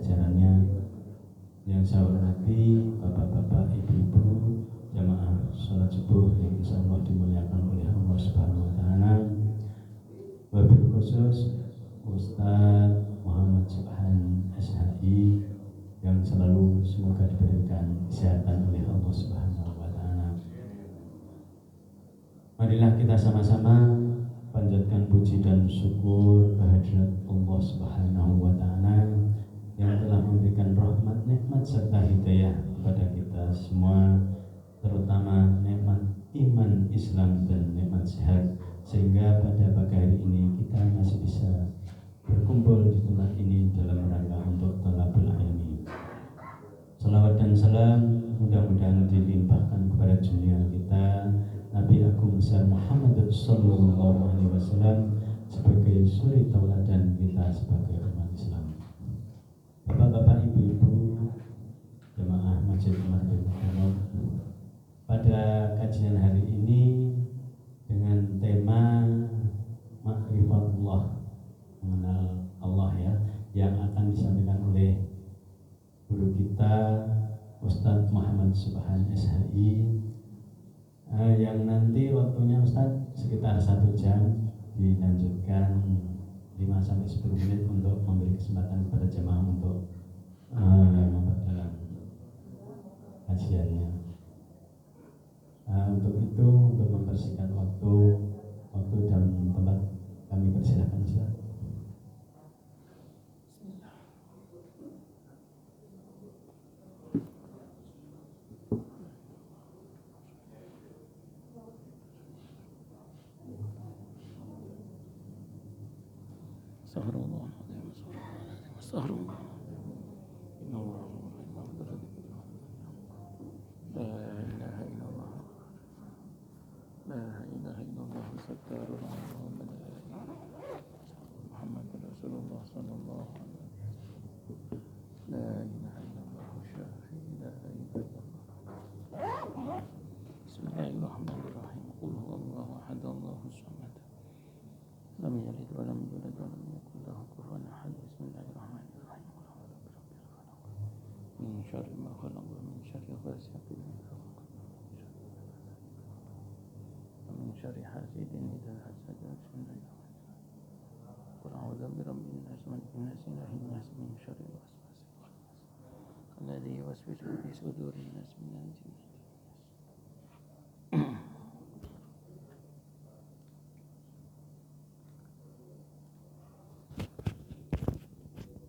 jajarannya. Yang saya hormati bapak-bapak, ibu-ibu, jamaah sholat subuh yang insyaallah dimuliakan oleh Allah Subhanahu wa taala. Wabil khusus Ustaz Muhammad Subhan SHI yang selalu semoga diberikan kesehatan oleh Allah Subhanahu wa taala. Marilah kita sama-sama panjatkan puji dan syukur kehadirat Allah Subhanahu wa taala yang telah memberikan rahmat, nikmat serta hidayah kepada kita semua, terutama nikmat iman, Islam dan nikmat sehat, sehingga pada pagi hari ini kita masih bisa berkumpul di tempat ini dalam rangka untuk thalabul ilmi. Salawat dan salam mudah-mudahan dilimpahkan kepada junjungan kita Nabi Agung besar Muhammad sallallahu alaihi wasallam sebagai suri tauladan kita sebagai umat Islam. Bapak-bapak, ibu-ibu, jemaah Masjid Umar bin Khattab, pada kajian hari ini dengan tema Ma'rifatullah, mengenal Allah ya, yang akan disampaikan oleh guru kita Ustadz Muhammad Subhan SHI, yang nanti waktunya Ustadz sekitar 1 jam, dilanjutkan 5-10 menit untuk memberi kesempatan kepada jemaah untuk memperdalam kajiannya. Untuk itu, untuk mempersingkat waktu dan tempat, kami persilakan Ustaz.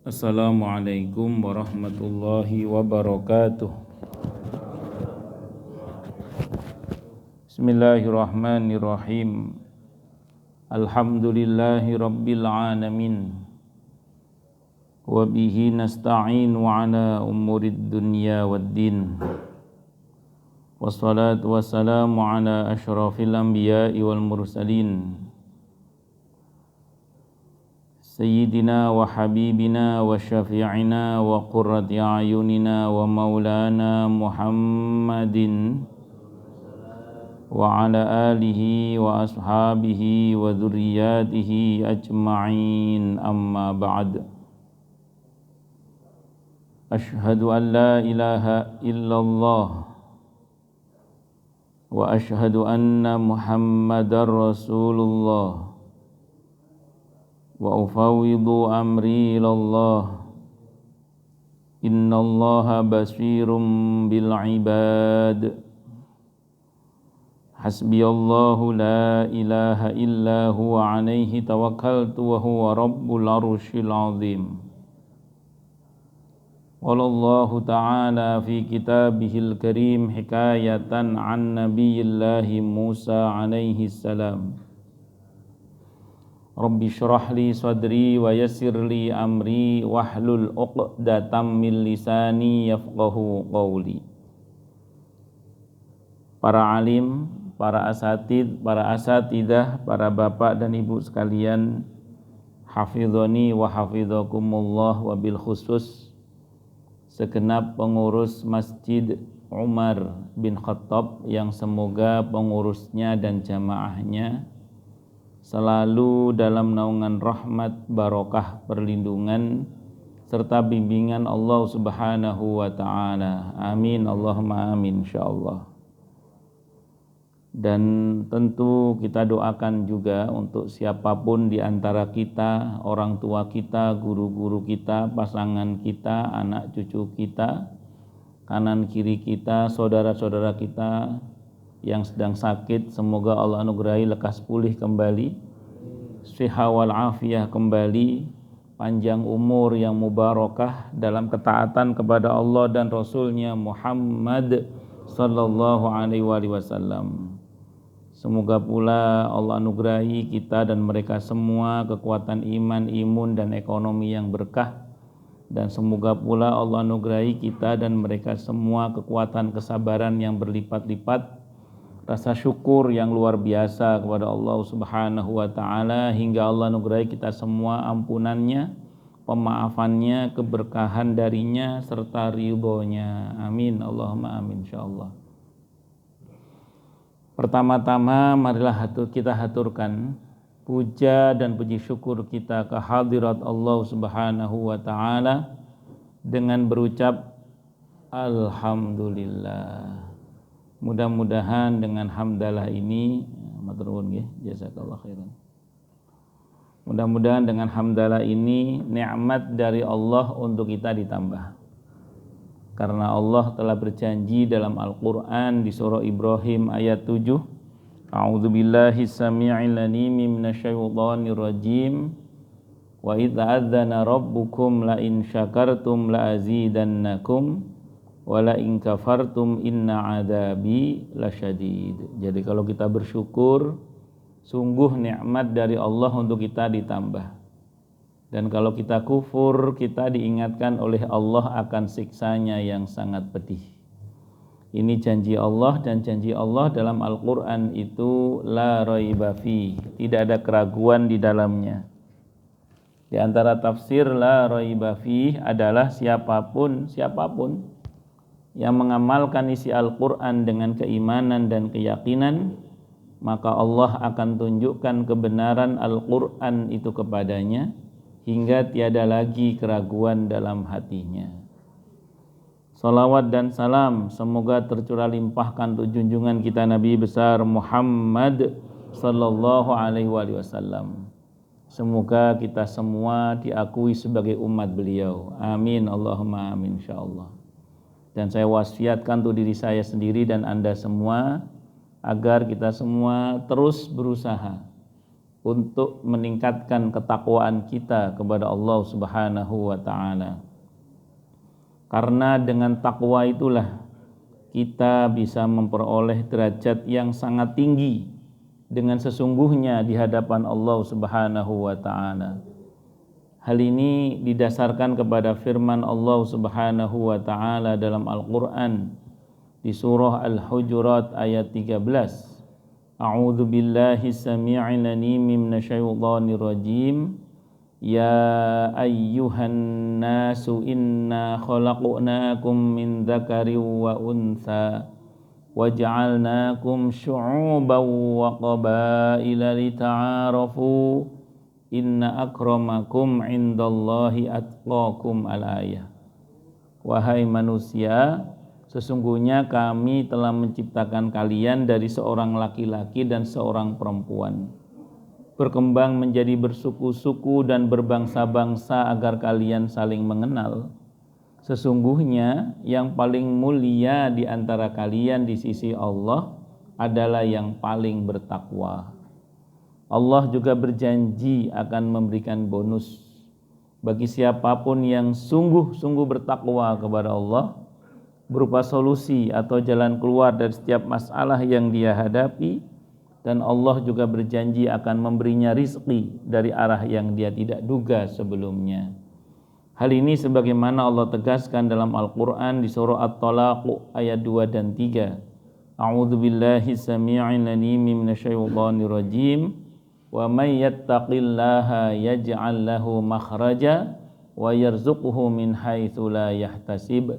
Assalamualaikum warahmatullahi wabarakatuh. Bismillahirrahmanirrahim. Alhamdulillahi rabbil alamin. Wa bihi nasta'in wa ala umurid dunya waddin. Wassalatu wassalamu ala asyrafil anbiya'i wal mursalin, Sayyidina wa habibina wa syafi'ina wa qurrati a'yunina wa maulana Muhammadin wa ala alihi wa ashabihi wa dhurriyyatihi ajma'in, amma ba'd. Ashhadu an la ilaha illallah wa ashhadu anna Muhammadar Rasulullah wa ufawwidu amri ilallah. Innallaha basirum bil ibad. Hasbiyallahu la ilaha illa huwa alaihi tawakkaltu wa huwa rabbul arsyil azim. Wallahu ta'ala fi kitabihil karim hikayatan an nabiyillahi Musa alaihi salam. Rabbi syrah li sadri wa yassir li amri wahlul 'uqdatam min lisani yafqahu qawli. Para alim, para asatid, para asatidah, para bapak dan ibu sekalian, hafidhani wa hafidhakumullah, wabil khusus segenap pengurus Masjid Umar bin Khattab yang semoga pengurusnya dan jamaahnya selalu dalam naungan rahmat, barokah, perlindungan serta bimbingan Allah Subhanahu wa taala. Amin Allahumma amin insyaallah. Dan tentu kita doakan juga untuk siapapun di antara kita, orang tua kita, guru-guru kita, pasangan kita, anak cucu kita, kanan kiri kita, saudara-saudara kita yang sedang sakit, semoga Allah anugerahi lekas pulih kembali, sihah wal afiyah kembali, panjang umur yang mubarakah dalam ketaatan kepada Allah dan Rasulnya Muhammad sallallahu alaihi wasallam. Semoga pula Allah anugerahi kita dan mereka semua kekuatan iman, imun dan ekonomi yang berkah. Dan semoga pula Allah anugerahi kita dan mereka semua kekuatan kesabaran yang berlipat-lipat, rasa syukur yang luar biasa kepada Allah Subhanahu wa taala, hingga Allah anugerahi kita semua ampunannya, pemaafannya, keberkahan darinya serta ridhonya. Amin Allahumma amin insyaallah. Pertama-tama marilah kita haturkan puja dan puji syukur kita ke hadirat Allah Subhanahu wa taala dengan berucap alhamdulillah. Mudah-mudahan dengan hamdalah ini, matur nuwun nggih, jazakallahu khairan. Mudah-mudahan dengan hamdalah ini nikmat dari Allah untuk kita ditambah. Karena Allah telah berjanji dalam Al-Quran di surah Ibrahim ayat 7, A'udzu billahi samii'il 'aliim minasyaitonir rajim. Wa idz adzana rabbukum la in syakartum la azidannakum wa la in kafartum inna 'adzabi lasyadid. Jadi kalau kita bersyukur, sungguh nikmat dari Allah untuk kita ditambah. Dan kalau kita kufur, kita diingatkan oleh Allah akan siksanya yang sangat pedih. Ini janji Allah, dan janji Allah dalam Al-Quran itu la raiba fi, tidak ada keraguan di dalamnya. Di antara tafsir la raiba fi adalah siapapun yang mengamalkan isi Al-Quran dengan keimanan dan keyakinan, maka Allah akan tunjukkan kebenaran Al-Quran itu kepadanya, hingga tiada lagi keraguan dalam hatinya. Salawat dan salam semoga tercurah limpahkan untuk junjungan kita Nabi besar Muhammad sallallahu alaihi wasallam. Semoga kita semua diakui sebagai umat beliau. Amin Allahumma amin insyaallah. Dan saya wasiatkan untuk diri saya sendiri dan Anda semua agar kita semua terus berusaha untuk meningkatkan ketakwaan kita kepada Allah Subhanahu wa taala. Karena dengan takwa itulah kita bisa memperoleh derajat yang sangat tinggi dengan sesungguhnya di hadapan Allah Subhanahu wa taala. Hal ini didasarkan kepada firman Allah Subhanahu wa taala dalam Al-Qur'an di surah Al-Hujurat ayat 13. A'udzu billahi samii'il 'aliim minasyaitonir rajim. Ya ayyuhan nasu inna khalaqnakum min dzakarin wa untha waja'alnakum syu'uban wa qabaila lita'arafu inna akramakum 'indallahi atqakum al-ayah. Wahai manusia, sesungguhnya kami telah menciptakan kalian dari seorang laki-laki dan seorang perempuan, berkembang menjadi bersuku-suku dan berbangsa-bangsa agar kalian saling mengenal. Sesungguhnya yang paling mulia di antara kalian di sisi Allah adalah yang paling bertakwa. Allah juga berjanji akan memberikan bonus bagi siapapun yang sungguh-sungguh bertakwa kepada Allah, berupa solusi atau jalan keluar dari setiap masalah yang dia hadapi, dan Allah juga berjanji akan memberinya rizki dari arah yang dia tidak duga sebelumnya. Hal ini sebagaimana Allah tegaskan dalam Al-Quran di surah At-Talaq ayat 2 dan 3. A'udzu billahi samii'il 'aliim minasyaitonir rajim. Wa may yattaqillaha yaj'al lahu makhraja wa yarzuqhu min haitsu la yahtasib.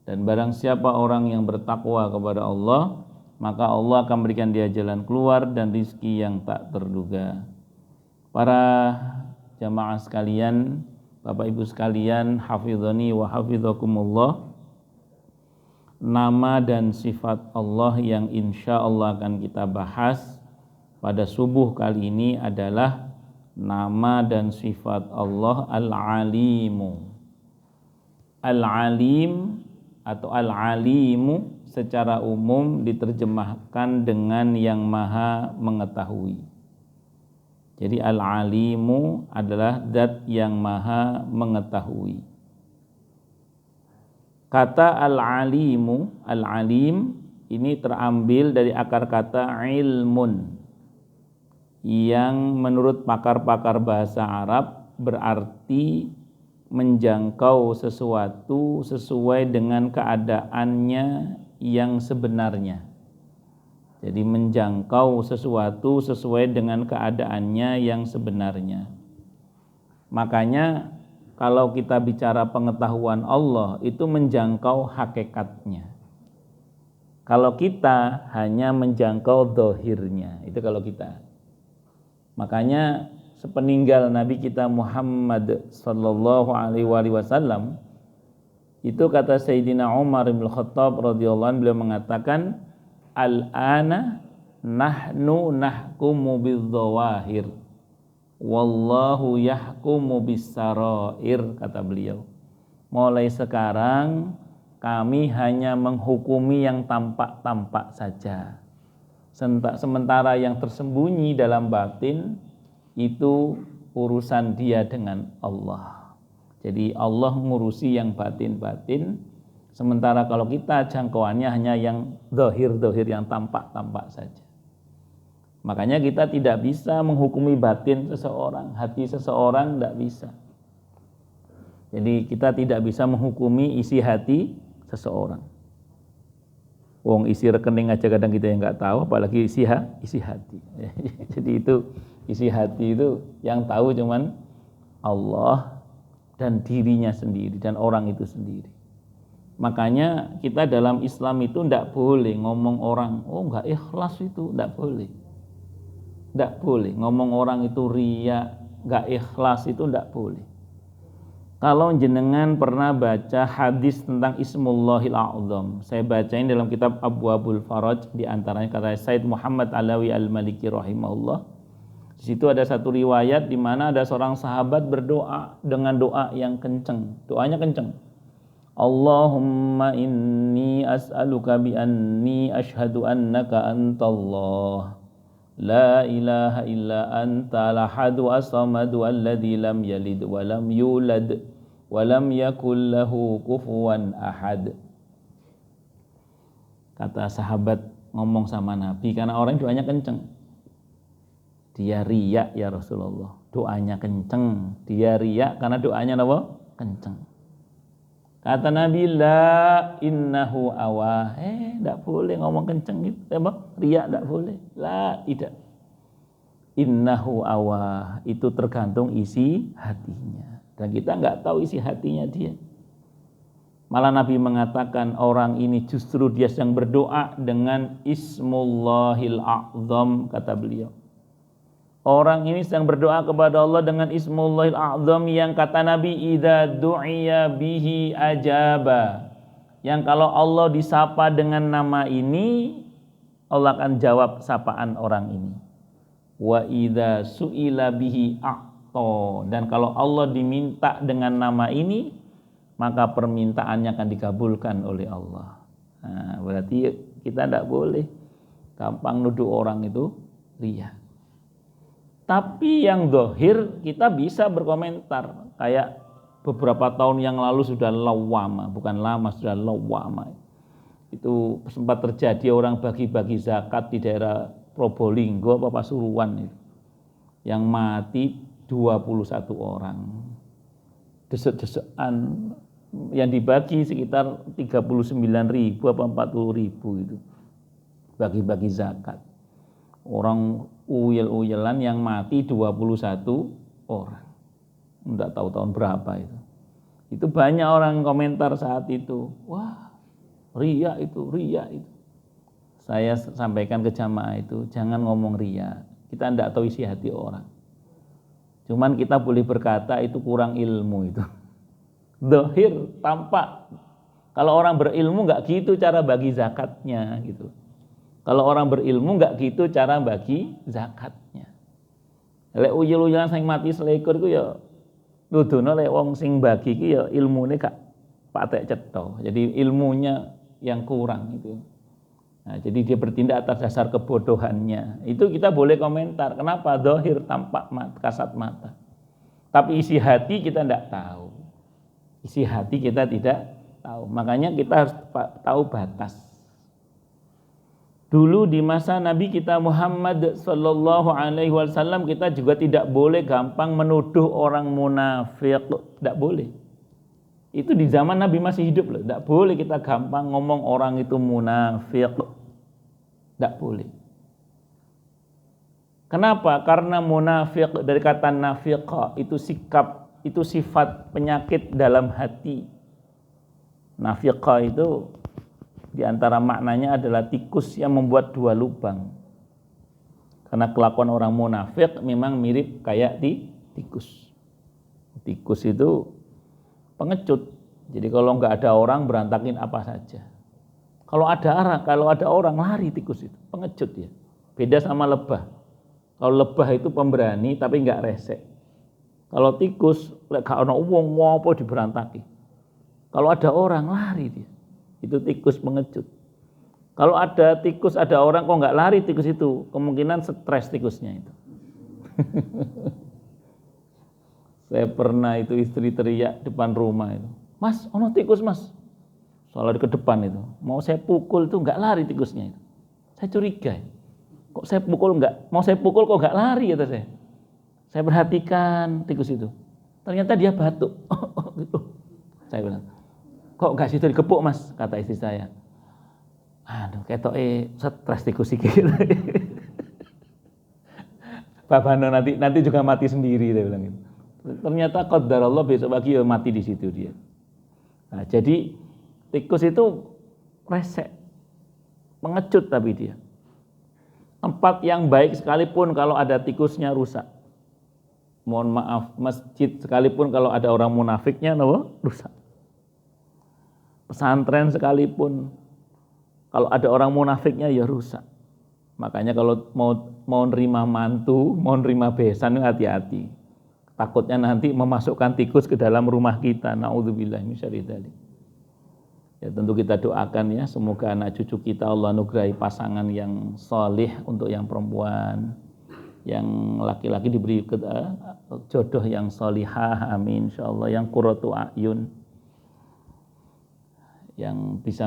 Dan barang siapa orang yang bertakwa kepada Allah, maka Allah akan berikan dia jalan keluar dan rizki yang tak terduga. Para jamaah sekalian, Bapak Ibu sekalian, hafizani wa hafizakumullah, nama dan sifat Allah yang insya Allah akan kita bahas pada subuh kali ini adalah nama dan sifat Allah Al-Alimu. Al-Alim atau Al-Alimu secara umum diterjemahkan dengan yang maha mengetahui. Jadi Al-Alimu adalah zat yang maha mengetahui. Kata Al-Alimu, Al-Alim ini terambil dari akar kata ilmun, yang menurut pakar-pakar bahasa Arab berarti menjangkau sesuatu sesuai dengan keadaannya yang sebenarnya. Jadi menjangkau sesuatu sesuai dengan keadaannya yang sebenarnya. Makanya kalau kita bicara pengetahuan Allah itu menjangkau hakikatnya. Kalau kita hanya menjangkau dohirnya, itu kalau kita. Makanya sepeninggal Nabi kita Muhammad sallallahu alaihi wasallam, itu kata Sayyidina Umar bin Khattab radhiyallahu anhu, beliau mengatakan, al-ana nahnu nahkumu bidzawahir wallahu yahkumu bis-sarair, kata beliau. Mulai sekarang kami hanya menghukumi yang tampak-tampak saja. Sementara yang tersembunyi dalam batin itu urusan dia dengan Allah. Jadi Allah ngurusi yang batin-batin, sementara kalau kita jangkauannya hanya yang zahir-zahir, yang tampak-tampak saja. Makanya kita tidak bisa menghukumi batin seseorang, hati seseorang tidak bisa. Jadi kita tidak bisa menghukumi isi hati seseorang. Wong isi rekening aja kadang kita yang nggak tahu, apalagi isi hati. Jadi itu isi hati itu yang tahu cuman Allah dan dirinya sendiri dan orang itu sendiri. Makanya kita dalam Islam itu tidak boleh ngomong orang, oh nggak ikhlas, itu tidak boleh. Tidak boleh ngomong orang itu riya, nggak ikhlas, itu tidak boleh. Kalau jenengan pernah baca hadis tentang Ismullahil A'zam, saya bacain dalam kitab Abwabul Faraj, di antaranya kata Said Muhammad Alawi Al-Maliki rahimahullah. Di situ ada satu riwayat di mana ada seorang sahabat berdoa dengan doa yang kenceng. Doanya kenceng. Allahumma inni as'aluka bi anni ashhadu annaka antallah. La ilaha illa anta lahadu as-samadu alladzi lam yalid wa lam yulad wa lam yakul lahu kufuwan ahad. Kata sahabat ngomong sama Nabi, karena orang doanya kenceng. Dia riya ya Rasulullah, doanya kenceng. Dia riya karena doanya apa? Kenceng. Kata Nabi, la innahu awah. Tidak boleh ngomong kenceng gitu. Riya tidak boleh. La, tidak. Innahu awah. Itu tergantung isi hatinya. Dan kita nggak tahu isi hatinya dia. Malah Nabi mengatakan orang ini justru dia yang berdoa dengan Ismullahil A'zam, kata beliau. Orang ini sedang berdoa kepada Allah dengan Ismullahil A'zam yang kata Nabi idza du'iya bihi ajaba. Yang kalau Allah disapa dengan nama ini, Allah akan jawab sapaan orang ini. Wa idza su'ila bihi a'ta. Dan kalau Allah diminta dengan nama ini, maka permintaannya akan dikabulkan oleh Allah. Nah, berarti kita tidak boleh gampang nuduh orang itu riya. Tapi yang dohir kita bisa berkomentar. Kayak beberapa tahun yang lalu sudah lawama, bukan lama, sudah lawama. Itu sempat terjadi orang bagi-bagi zakat di daerah Probolinggo apa Pasuruan itu. Yang mati 21 orang. Desek-desekan yang dibagi sekitar 39.000 apa 40.000 itu. Bagi-bagi zakat. Orang uyel-uyelan yang mati 21 orang. Enggak tahu tahun berapa itu. Itu banyak orang komentar saat itu. Wah, riya itu, riya itu. Saya sampaikan ke jamaah itu, jangan ngomong riya. Kita enggak tahu isi hati orang. Cuman kita boleh berkata itu kurang ilmu itu. Zahir, tampak. Kalau orang berilmu nggak gitu cara bagi zakatnya gitu. Kalau orang berilmu nggak gitu cara bagi zakatnya. Lek uyul-uyulan sing mati selikur iku ya nuduno lek wong sing bagi iki ya ilmune gak patek cetha. Jadi ilmunya yang kurang itu. Nah, jadi dia bertindak atas dasar kebodohannya. Itu kita boleh komentar. Kenapa? Zahir, tampak kasat mata. Tapi isi hati kita tidak tahu. Isi hati kita tidak tahu. Makanya kita harus tahu batas. Dulu di masa Nabi kita Muhammad sallallahu alaihi wasallam kita juga tidak boleh gampang menuduh orang munafik, tidak boleh. Itu di zaman Nabi masih hidup loh, tidak boleh kita gampang ngomong orang itu munafik. Tidak boleh. Kenapa? Karena munafik dari kata nafiqa itu sikap, itu sifat penyakit dalam hati. Nafiqa itu di antara maknanya adalah tikus yang membuat dua lubang. Karena kelakuan orang munafik memang mirip kayak tikus. Tikus itu pengecut. Jadi kalau nggak ada orang berantakin apa saja. Kalau ada orang lari tikus itu, pengecut ya. Beda sama lebah. Kalau lebah itu pemberani tapi nggak resek. Kalau tikus lek gak ono wong apa diberantaki. Kalau ada orang lari dia. Itu tikus pengecut. Kalau ada tikus, ada orang kok nggak lari tikus itu, kemungkinan stres tikusnya itu. Saya pernah itu istri teriak depan rumah itu, "Mas, ono tikus mas." Soalnya ke depan itu, mau saya pukul itu nggak lari tikusnya itu. Saya curiga, kok saya pukul nggak, mau saya pukul kok nggak lari kata saya. Saya perhatikan tikus itu, ternyata dia batuk. Gitu. Saya bilang, kok gak situ dikepuk mas, kata istri saya. Aduh, ketoke stres tikus iki. Babano nanti juga mati sendiri, dia bilang gitu. Ternyata qadarullah besok pagi ya mati di situ dia. Nah, jadi tikus itu resek, pengecut tapi dia. Tempat yang baik sekalipun kalau ada tikusnya rusak. Mohon maaf, masjid sekalipun kalau ada orang munafiknya rusak. Pesantren sekalipun kalau ada orang munafiknya ya rusak. Makanya kalau mau nerima mantu, mau nerima besan hati-hati. Takutnya nanti memasukkan tikus ke dalam rumah kita. Nauzubillah min syarri dzalik. Ya tentu kita doakan ya, semoga anak cucu kita Allah anugerahi pasangan yang solih untuk yang perempuan, yang laki-laki diberi jodoh yang solihah, amin insyaallah, yang qurratu a'yun, yang bisa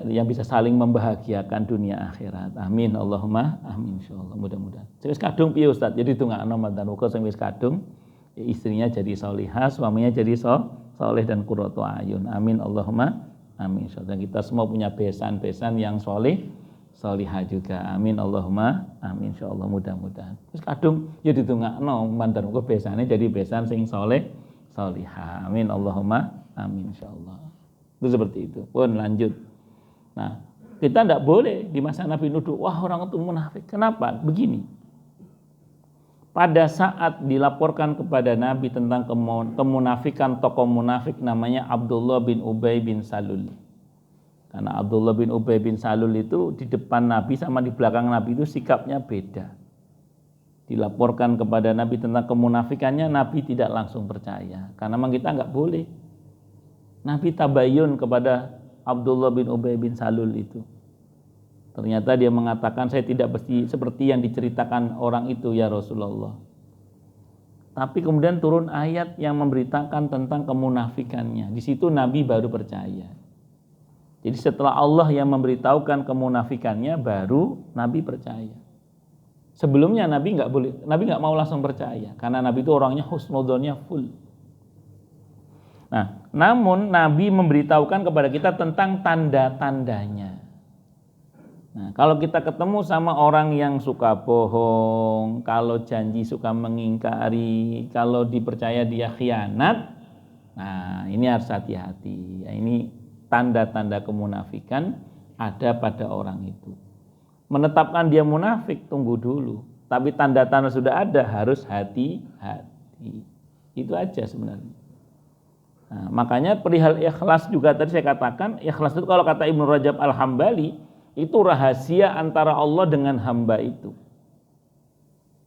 yang bisa saling membahagiakan dunia akhirat. Amin Allahumma amin insyaallah, mudah-mudahan. Wis kadung piye Ustaz? Jadi tungakno mantan uga sing wis kadung istrinya jadi solihah, suaminya jadi soleh dan qurratu ayun. Amin Allahumma amin insyaallah. Kita semua punya besan-besan yang solihah juga. Amin Allahumma amin insyaallah, mudah-mudahan. Wis kadung ya ditungakno mantan uga besane jadi besan sing solihah. Amin Allahumma amin insyaallah. Itu seperti itu. Pun lanjut. Nah, kita tidak boleh di masa Nabi nuduh, wah orang itu munafik. Kenapa? Begini. Pada saat dilaporkan kepada Nabi tentang kemunafikan tokoh munafik namanya Abdullah bin Ubay bin Salul. Karena Abdullah bin Ubay bin Salul itu di depan Nabi sama di belakang Nabi itu sikapnya beda. Dilaporkan kepada Nabi tentang kemunafikannya, Nabi tidak langsung percaya. Karena memang kita nggak boleh. Nabi tabayun kepada Abdullah bin Ubay bin Salul itu. Ternyata dia mengatakan, saya tidak seperti yang diceritakan orang itu ya Rasulullah. Tapi kemudian turun ayat yang memberitakan tentang kemunafikannya. Di situ Nabi baru percaya. Jadi setelah Allah yang memberitahukan kemunafikannya, baru Nabi percaya. Sebelumnya Nabi nggak mau langsung percaya, karena Nabi itu orangnya husnudzonnya full. Nah, namun Nabi memberitahukan kepada kita tentang tanda-tandanya. Nah, kalau kita ketemu sama orang yang suka bohong, kalau janji suka mengingkari, kalau dipercaya dia khianat, nah ini harus hati-hati. Ini tanda-tanda kemunafikan ada pada orang itu. Menetapkan dia munafik tunggu dulu, tapi tanda-tanda sudah ada harus hati-hati. hati. Itu aja sebenarnya. Nah, makanya perihal ikhlas juga tadi saya katakan, ikhlas itu kalau kata Ibnu Rajab Al-Hambali, itu rahasia antara Allah dengan hamba itu.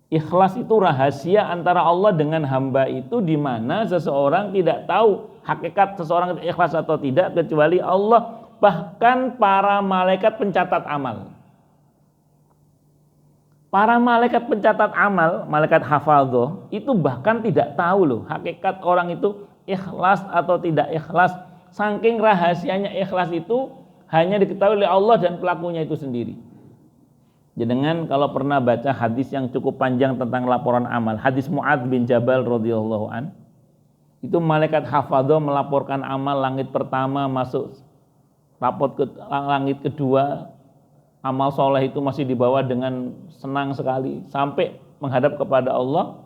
Ikhlas itu rahasia antara Allah dengan hamba itu, di mana seseorang tidak tahu hakikat seseorang ikhlas atau tidak kecuali Allah, bahkan para malaikat pencatat amal. Para malaikat pencatat amal, malaikat hafadhah, itu bahkan tidak tahu loh hakikat orang itu ikhlas atau tidak ikhlas. Saking rahasianya ikhlas itu hanya diketahui oleh Allah dan pelakunya itu sendiri. Jangan kalau pernah baca hadis yang cukup panjang tentang laporan amal, hadis Mu'adz bin Jabal radhiyallahu an, itu malaikat hafadhah melaporkan amal langit pertama, masuk rapot ke langit kedua, amal soleh itu masih dibawa dengan senang sekali sampai menghadap kepada Allah.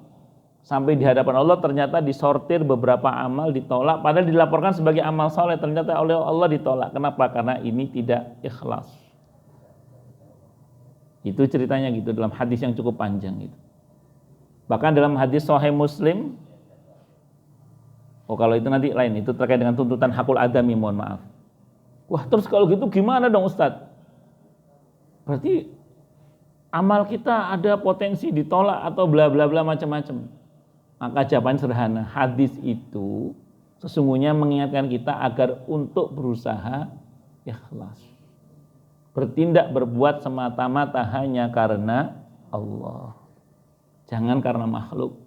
Sampai di hadapan Allah ternyata disortir beberapa amal, ditolak, padahal dilaporkan sebagai amal soleh, ternyata oleh Allah ditolak. Kenapa? Karena ini tidak ikhlas. Itu ceritanya gitu dalam hadis yang cukup panjang itu. Bahkan dalam hadis Sahih Muslim, kalau itu nanti lain, itu terkait dengan tuntutan hakul adami, mohon maaf. Wah, terus kalau gitu gimana dong Ustadz? Berarti amal kita ada potensi ditolak atau bla bla bla macam-macam. Maka jawaban sederhana, hadis itu sesungguhnya mengingatkan kita agar untuk berusaha ikhlas. Bertindak berbuat semata-mata hanya karena Allah. Jangan karena makhluk.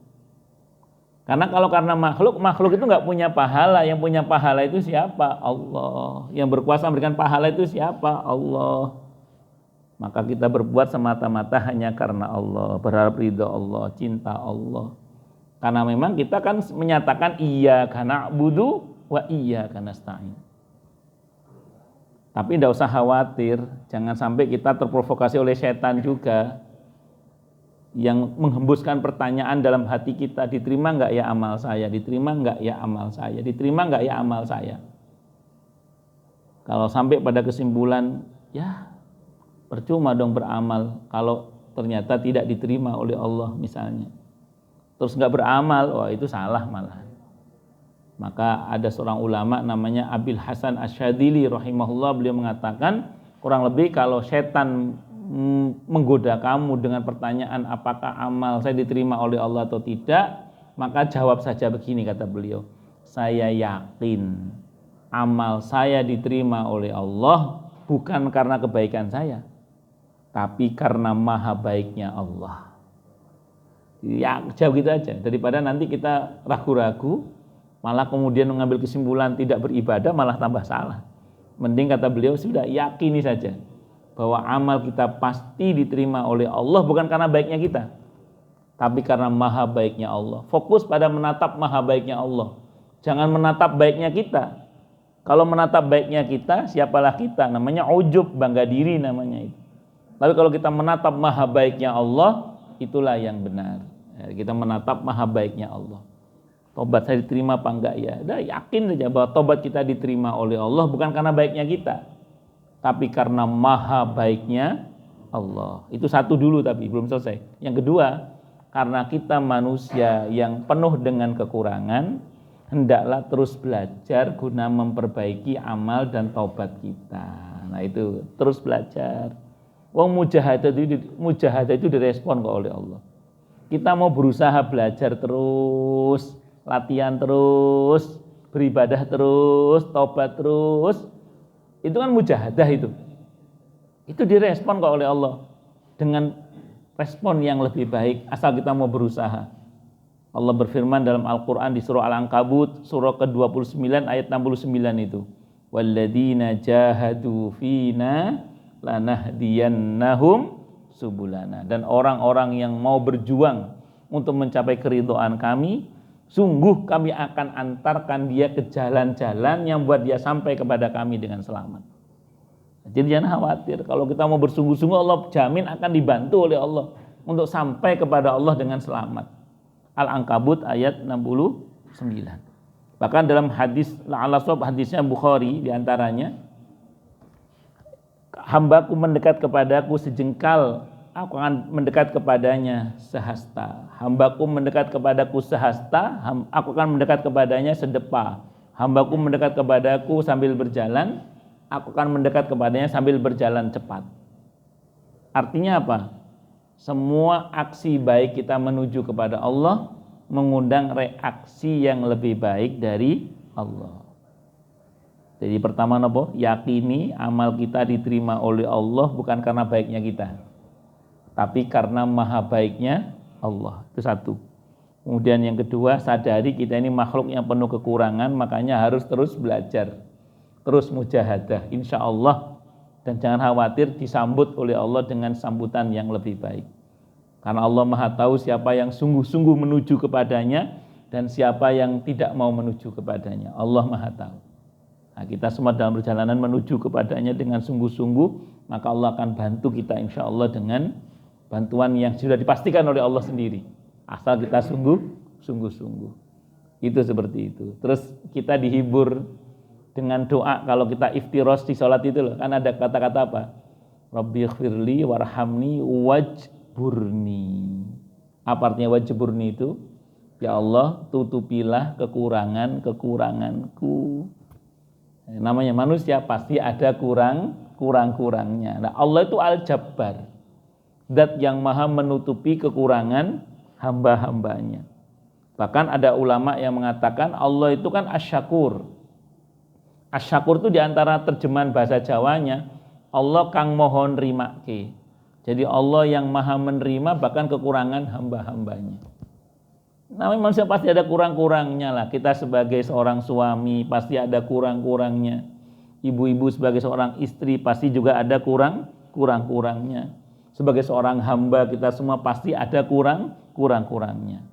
Karena kalau karena makhluk itu nggak punya pahala. Yang punya pahala itu siapa? Allah. Yang berkuasa memberikan pahala itu siapa? Allah. Maka kita berbuat semata-mata hanya karena Allah, berharap ridha Allah, cinta Allah. Karena memang kita kan menyatakan iyyaka na'budu wa iyyaka nasta'in. Tapi tidak usah khawatir, jangan sampai kita terprovokasi oleh setan juga yang menghembuskan pertanyaan dalam hati kita, diterima enggak ya amal saya, diterima enggak ya amal saya, diterima enggak ya amal saya. Kalau sampai pada kesimpulan, ya percuma dong beramal kalau ternyata tidak diterima oleh Allah misalnya. Terus nggak beramal, wah itu salah malah. Maka ada seorang ulama namanya Abil Hasan Asyadili rahimahullah, beliau mengatakan kurang lebih kalau setan menggoda kamu dengan pertanyaan apakah amal saya diterima oleh Allah atau tidak, maka jawab saja begini, kata beliau, saya yakin amal saya diterima oleh Allah bukan karena kebaikan saya, tapi karena maha baiknya Allah. Ya jauh gitu aja, daripada nanti kita ragu-ragu malah kemudian mengambil kesimpulan tidak beribadah malah tambah salah. Mending kata beliau sudah yakini saja bahwa amal kita pasti diterima oleh Allah bukan karena baiknya kita, tapi karena maha baiknya Allah. Fokus pada menatap maha baiknya Allah, jangan menatap baiknya kita. Kalau menatap baiknya kita, siapalah kita, namanya ujub, bangga diri namanya itu. Tapi kalau kita menatap maha baiknya Allah, itulah yang benar. Kita menatap maha baiknya Allah. Tobat saya diterima apa enggak ya? Udah yakin saja bahwa tobat kita diterima oleh Allah bukan karena baiknya kita, tapi karena maha baiknya Allah. Itu satu dulu tapi belum selesai. Yang kedua, karena kita manusia yang penuh dengan kekurangan, hendaklah terus belajar guna memperbaiki amal dan tobat kita. Nah itu terus belajar. Wong mujahadah itu direspon kok oleh Allah. Kita mau berusaha belajar terus, latihan terus, beribadah terus, tobat terus, itu kan mujahadah itu. Itu direspon kok oleh Allah dengan respon yang lebih baik asal kita mau berusaha. Allah berfirman dalam Al-Quran di surah Al-Ankabut surah ke-29 ayat 69 itu, walladzina jahadu fina lanahdiyannahum subulana, dan orang-orang yang mau berjuang untuk mencapai keridhaan kami, sungguh kami akan antarkan dia ke jalan-jalan yang buat dia sampai kepada kami dengan selamat. Jadi jangan khawatir, kalau kita mau bersungguh-sungguh Allah jamin akan dibantu oleh Allah untuk sampai kepada Allah dengan selamat. Al-Ankabut ayat 69. Bahkan dalam hadis hadisnya Bukhari diantaranya, hambaku mendekat kepadaku sejengkal aku akan mendekat kepadanya sehasta. Hambaku mendekat kepadaku sehasta, aku akan mendekat kepadanya sedepa. Hambaku mendekat kepadaku sambil berjalan, aku akan mendekat kepadanya sambil berjalan cepat. Artinya apa? Semua aksi baik kita menuju kepada Allah mengundang reaksi yang lebih baik dari Allah. Jadi pertama apa? Yakini amal kita diterima oleh Allah bukan karena baiknya kita, tapi karena maha baiknya Allah. Itu satu. Kemudian yang kedua, sadari kita ini makhluk yang penuh kekurangan, makanya harus terus belajar, terus mujahadah, insya Allah. Dan jangan khawatir disambut oleh Allah dengan sambutan yang lebih baik. Karena Allah maha tahu siapa yang sungguh-sungguh menuju kepadanya dan siapa yang tidak mau menuju kepadanya. Allah maha tahu. Nah, kita semua dalam perjalanan menuju kepadanya dengan sungguh-sungguh, maka Allah akan bantu kita insya Allah dengan bantuan yang sudah dipastikan oleh Allah sendiri. Asal kita sungguh-sungguh. Itu seperti itu. Terus kita dihibur dengan doa kalau kita iftiros di sholat itu loh. Kan ada kata-kata apa? Rabbighfirli warhamni wajburni. Apa artinya wajburni itu? Ya Allah, tutupilah kekuranganku. Namanya manusia pasti ada kurang-kurangnya. Nah, Allah itu Al-Jabbar, zat yang maha menutupi kekurangan hamba-hambanya. Bahkan ada ulama yang mengatakan Allah itu kan Asy-Syakur. Asy-Syakur itu diantara terjemahan bahasa Jawanya Allah kang mohon rimake. Jadi Allah yang maha menerima bahkan kekurangan hamba-hambanya. Namanya manusia pasti ada kurang-kurangnya lah. Kita sebagai seorang suami pasti ada kurang-kurangnya. Ibu-ibu sebagai seorang istri pasti juga ada kurang-kurangnya. Sebagai seorang hamba kita semua pasti ada kurang-kurangnya.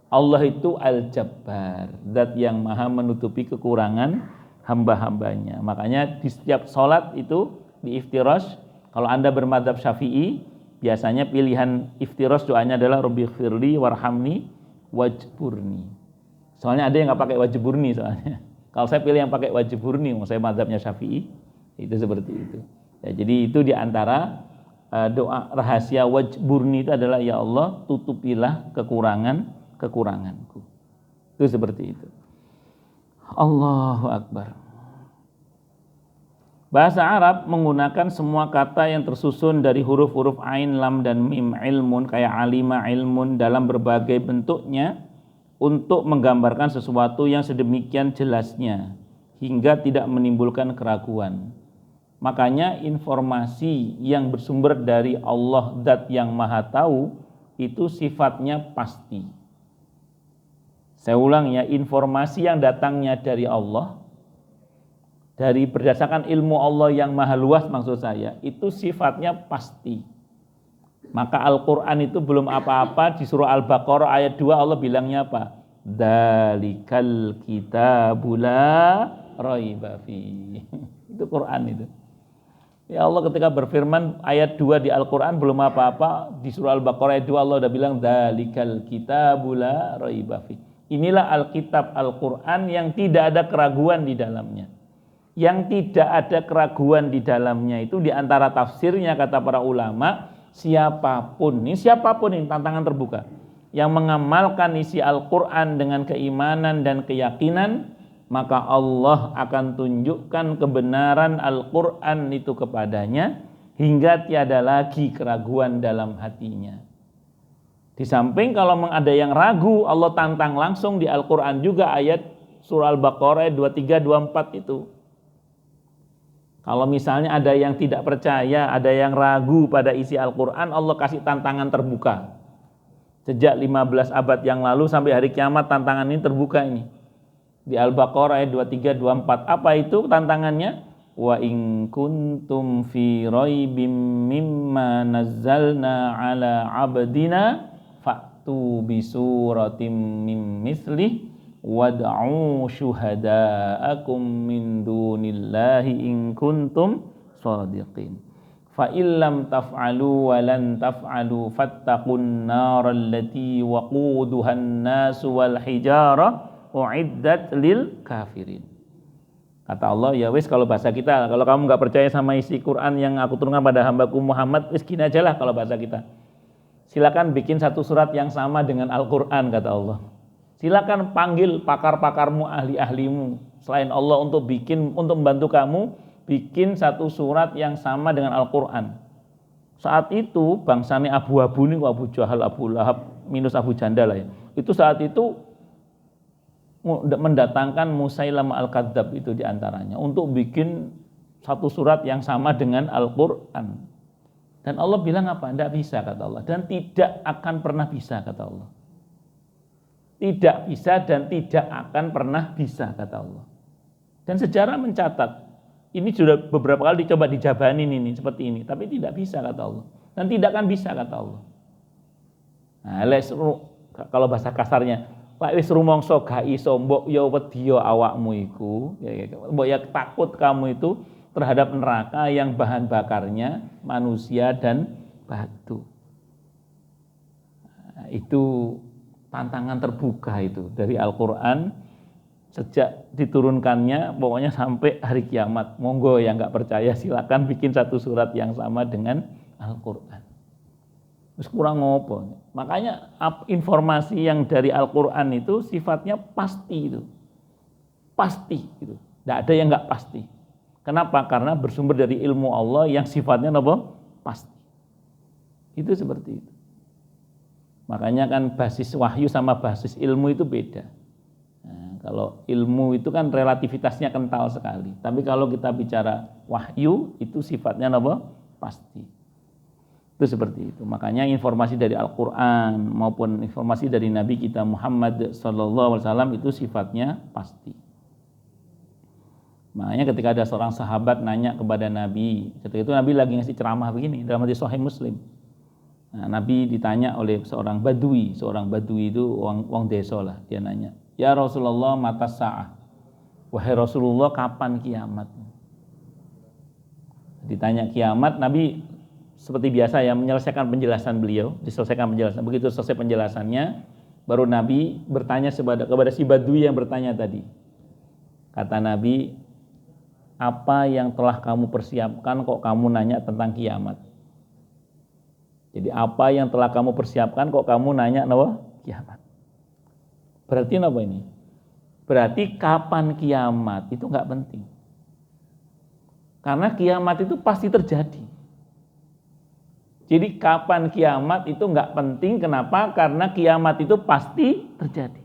Allah itu Al-Jabbar, zat yang maha menutupi kekurangan hamba-hambanya. Makanya di setiap sholat itu di iftirash, kalau Anda bermadzhab Syafi'i, biasanya pilihan iftirash doanya adalah Rabbighfirli warhamni wajburni. Soalnya ada yang nggak pakai wajburni soalnya. Kalau saya pilih yang pakai wajburni, saya madzhabnya Syafi'i, itu seperti itu. Ya, jadi itu diantara doa rahasia wajburni itu adalah ya Allah tutupilah kekuranganku. Itu seperti itu. Allahu Akbar. Bahasa Arab menggunakan semua kata yang tersusun dari huruf-huruf ain, lam, dan mim, ilmun, kayak alima, ilmun, dalam berbagai bentuknya untuk menggambarkan sesuatu yang sedemikian jelasnya hingga tidak menimbulkan keraguan. Makanya informasi yang bersumber dari Allah zat yang maha tahu itu sifatnya pasti. Saya ulang ya, informasi yang datangnya dari Allah, dari berdasarkan ilmu Allah yang maha luas maksud saya, itu sifatnya pasti. Maka Al-Quran itu belum apa-apa, di surah Al-Baqarah ayat 2 Allah bilangnya apa? Dzalikal kitabu la raiba fi. Itu Quran itu. Ya Allah ketika berfirman ayat 2 di Al-Quran belum apa-apa, di surah Al-Baqarah ayat 2 Allah udah bilang dzalikal kitabu la raiba fi. Inilah Alkitab Al-Quran yang tidak ada keraguan di dalamnya. Yang tidak ada keraguan di dalamnya itu di antara tafsirnya kata para ulama, siapapun ini tantangan terbuka yang mengamalkan isi Al-Quran dengan keimanan dan keyakinan, maka Allah akan tunjukkan kebenaran Al-Quran itu kepadanya hingga tiada lagi keraguan dalam hatinya. Di samping kalau ada yang ragu, Allah tantang langsung di Al-Quran juga ayat surah Al-Baqarah 23, 24 itu. Kalau misalnya ada yang tidak percaya, ada yang ragu pada isi Al-Quran, Allah kasih tantangan terbuka. Sejak 15 abad yang lalu sampai hari kiamat tantangan ini terbuka ini. Di Al-Baqarah ayat 23, 24. Apa itu tantangannya? Wa in kuntum fi raibim mimma nazzalna ala abdina fa'tu bisuratim mim mislih wad'u syuhada'akum min dunillahi in kuntum shadiqin. Fa illam taf'alu wa lan taf'alu fattaqun naral lati waquduhan nasu wal hijara uiddat lil kafirin. Kata Allah, ya wis kalau bahasa kita, kalau kamu nggak percaya sama isi Quran yang aku turunkan pada hambaku Muhammad, wis gini aja lah kalau bahasa kita. Silakan bikin satu surat yang sama dengan Al-Quran, kata Allah. Silakan panggil pakar-pakarmu, ahli-ahlimu selain Allah untuk membantu kamu bikin satu surat yang sama dengan Al-Quran. Saat itu bangsanya abu-abu ini, Abu Jahal, Abu Lahab minus Abu Jandal ya. Itu saat itu mendatangkan Musailamah Al-Kadzab itu diantaranya untuk bikin satu surat yang sama dengan Al-Quran. Dan Allah bilang apa? Tidak bisa, kata Allah. Dan tidak akan pernah bisa, kata Allah. Tidak bisa dan tidak akan pernah bisa, kata Allah. Dan sejarah mencatat, ini sudah beberapa kali dicoba dijabanin ini seperti ini, tapi tidak bisa, kata Allah. Dan tidak akan bisa, kata Allah. Nah, kalau bahasa kasarnya, lek wis rumangsa gak iso mbok ya wedi awakmu iku, mbok ya takut kamu itu terhadap neraka yang bahan bakarnya manusia dan batu. Nah, itu tantangan terbuka itu dari Al-Quran sejak diturunkannya pokoknya sampai hari kiamat. Monggo yang nggak percaya silakan bikin satu surat yang sama dengan Al-Quran. Terus kurang ngopo. Makanya informasi yang dari Al-Quran itu sifatnya pasti itu. Pasti gitu. Tidak ada yang nggak pasti. Kenapa? Karena bersumber dari ilmu Allah yang sifatnya apa? Pasti. Itu seperti itu. Makanya kan basis wahyu sama basis ilmu itu beda. Nah, kalau ilmu itu kan relativitasnya kental sekali. Tapi kalau kita bicara wahyu itu sifatnya apa? Pasti. Itu seperti itu. Makanya informasi dari Al-Quran maupun informasi dari Nabi kita Muhammad SAW itu sifatnya pasti. Makanya ketika ada seorang sahabat nanya kepada Nabi, ketika itu Nabi lagi ngasih ceramah begini dalam hadis Sahih Muslim. Nah, Nabi ditanya oleh seorang badui itu orang desa lah, dia nanya, ya Rasulullah mata sa'ah, wahai Rasulullah kapan kiamat? Ditanya kiamat, Nabi seperti biasa ya menyelesaikan penjelasan beliau, begitu selesai penjelasannya, baru Nabi bertanya kepada si badui yang bertanya tadi. Kata Nabi, apa yang telah kamu persiapkan kok kamu nanya tentang kiamat? Jadi apa yang telah kamu persiapkan kok kamu nanya kiamat? Berarti apa ini? Berarti kapan kiamat itu nggak penting. Karena kiamat itu pasti terjadi. Jadi kapan kiamat itu nggak penting. Kenapa? Karena kiamat itu pasti terjadi.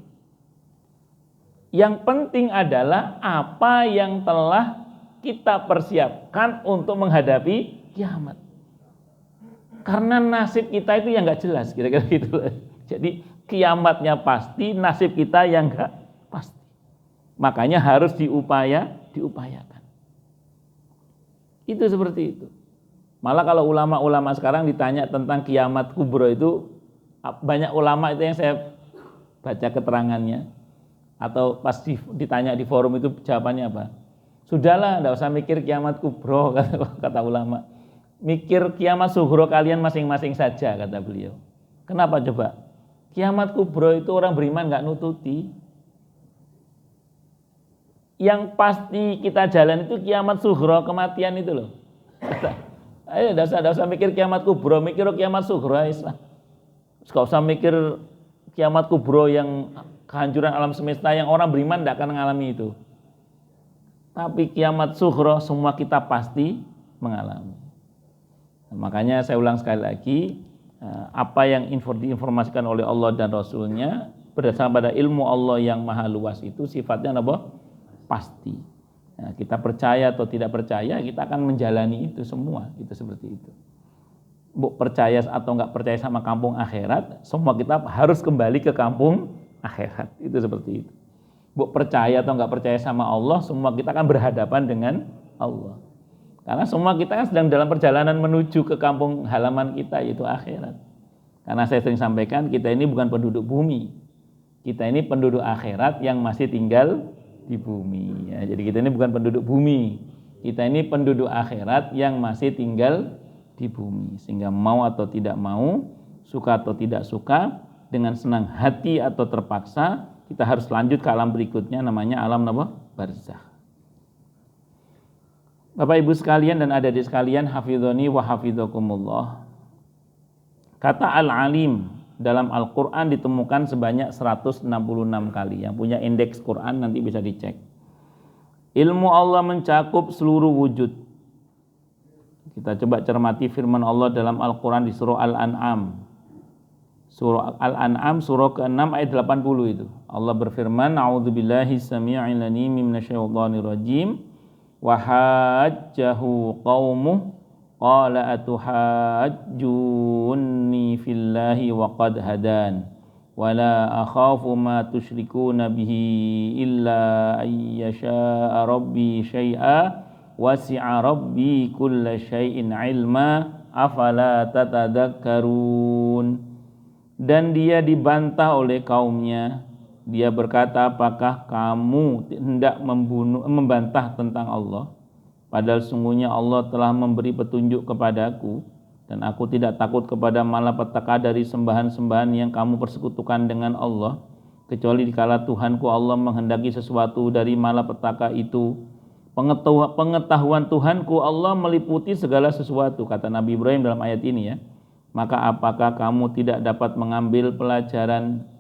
Yang penting adalah apa yang telah kita persiapkan untuk menghadapi kiamat. Karena nasib kita itu yang nggak jelas, kira-kira gitu. Jadi kiamatnya pasti, nasib kita yang nggak pasti. Makanya harus diupayakan. Itu seperti itu. Malah kalau ulama-ulama sekarang ditanya tentang kiamat kubro itu, banyak ulama itu yang saya baca keterangannya, atau pas ditanya di forum itu jawabannya apa? Sudahlah, nggak usah mikir kiamat kubro, kata ulama. Mikir kiamat sughro kalian masing-masing saja, kata beliau. Kenapa coba? Kiamat kubro itu orang beriman nggak nututi. Yang pasti kita jalan itu kiamat sughro, kematian itu loh. Ayo, nggak usah mikir kiamat kubro, mikir kiamat sughro Islam. Nggak usah mikir kiamat kubro yang kehancuran alam semesta yang orang beriman nggak akan mengalami itu. Tapi kiamat sughro semua kita pasti mengalami. Makanya saya ulang sekali lagi, apa yang diinformasikan oleh Allah dan Rasulnya berdasarkan pada ilmu Allah yang maha luas itu sifatnya apa? Pasti. Nah, kita percaya atau tidak percaya, kita akan menjalani itu semua, itu seperti itu. Percaya atau nggak percaya sama kampung akhirat, semua kita harus kembali ke kampung akhirat, itu seperti itu. Percaya atau nggak percaya sama Allah, semua kita akan berhadapan dengan Allah. Karena semua kita kan sedang dalam perjalanan menuju ke kampung halaman kita, yaitu akhirat. Karena saya sering sampaikan, kita ini bukan penduduk bumi. Kita ini penduduk akhirat yang masih tinggal di bumi. Ya, jadi kita ini bukan penduduk bumi. Kita ini penduduk akhirat yang masih tinggal di bumi. Sehingga mau atau tidak mau, suka atau tidak suka, dengan senang hati atau terpaksa, kita harus lanjut ke alam berikutnya, namanya alam barzakh. Bapak Ibu sekalian dan adik-adik sekalian, hafizoni wa hafizakumullah. Kata al-alim dalam Al-Quran ditemukan sebanyak 166 kali. Yang punya indeks Quran nanti bisa dicek. Ilmu Allah mencakup seluruh wujud. Kita coba cermati firman Allah dalam Al-Quran di surah Al-An'am. Surah Al-An'am surah ke-6 ayat 80 itu. Allah berfirman, A'udzubillahi samii'il 'aliim minasyaitonir rajim. Wa hajjahu qaumuh qala atuhajjunni fillahi wa qad hadan wa la akhafu ma tusyrikuna bihi illa ayyasha'a rabbi syai'a wasi'a rabbi kulla syai'in ilma afala tatadakkarun. Dan dia dibantah oleh kaumnya. Dia berkata, apakah kamu hendak membantah tentang Allah? Padahal sungguhnya Allah telah memberi petunjuk kepadaku, dan aku tidak takut kepada malapetaka dari sembahan-sembahan yang kamu persekutukan dengan Allah, kecuali dikala Tuhanku Allah menghendaki sesuatu dari malapetaka itu. Pengetahuan Tuhanku Allah meliputi segala sesuatu, kata Nabi Ibrahim dalam ayat ini ya. Maka apakah kamu tidak dapat mengambil pelajaran?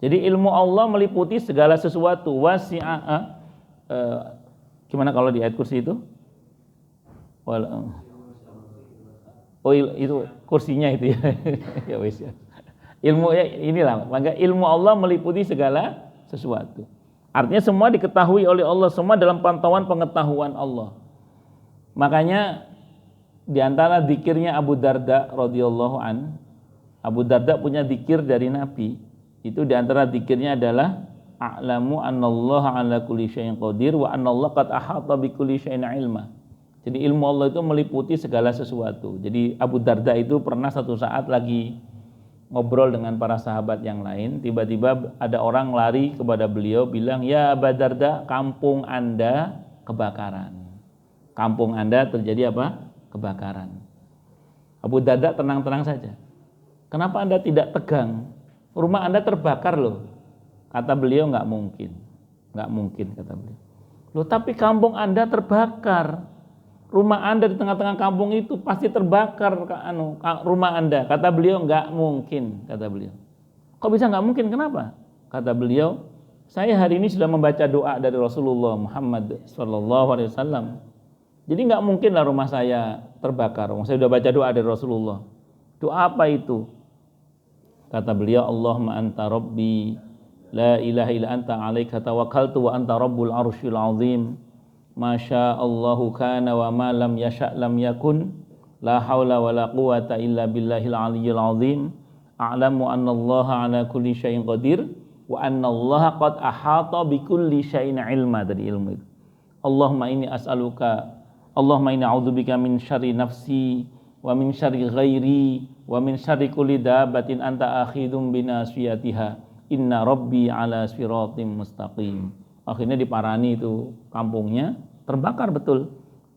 Jadi ilmu Allah meliputi segala sesuatu. Wasi'a. Gimana kalau di ayat kursi itu? Oh itu kursinya itu ya. Ya wis ya. Ilmu ya inilah. Maka ilmu Allah meliputi segala sesuatu. Artinya semua diketahui oleh Allah, semua dalam pantauan pengetahuan Allah. Makanya di antara zikirnya Abu Darda radhiyallahu an, Abu Darda punya zikir dari Nabi. Itu diantara zikirnya adalah a'lamu annallaha ala kulli syai'in qadir wa annallaha qad ahata bi kulli syai'in ilma. Jadi ilmu Allah itu meliputi segala sesuatu. Jadi Abu Darda itu pernah satu saat lagi ngobrol dengan para sahabat yang lain, tiba-tiba ada orang lari kepada beliau bilang, "Ya Abu Darda, kampung Anda kebakaran." Kampung Anda terjadi apa? Kebakaran. Abu Darda tenang-tenang saja. Kenapa Anda tidak tegang? Rumah Anda terbakar loh. Kata beliau, nggak mungkin, kata beliau. Loh tapi kampung Anda terbakar. Rumah Anda di tengah-tengah kampung itu pasti terbakar rumah Anda. Kata beliau, nggak mungkin, kata beliau. Kok bisa nggak mungkin? Kenapa? Kata beliau, saya hari ini sudah membaca doa dari Rasulullah Muhammad SAW. Jadi nggak mungkin lah rumah saya terbakar. Saya sudah baca doa dari Rasulullah. Doa apa itu? Kata beliau, Allahumma anta rabbi la ilaha illa anta alaika tawakkaltu wa anta rabbul arsyil azim. Masya Allahu kana wa ma lam yasha' lam yakun. La hawla wa la quwata illa billahil aliyyil azim. A'lamu anna Allaha ala kulli syai'in qadir wa anna Allaha qad ahata bi kulli syai'in ilma. Dari ilmu itu. Allahumma inni a'udzubika min syarri nafsi wa min syarri ghairi wa min syarri kulli dabbatin anta akhidum binasiyatiha inna rabbi ala siratim mustaqim. Akhirnya diparani itu kampungnya terbakar betul,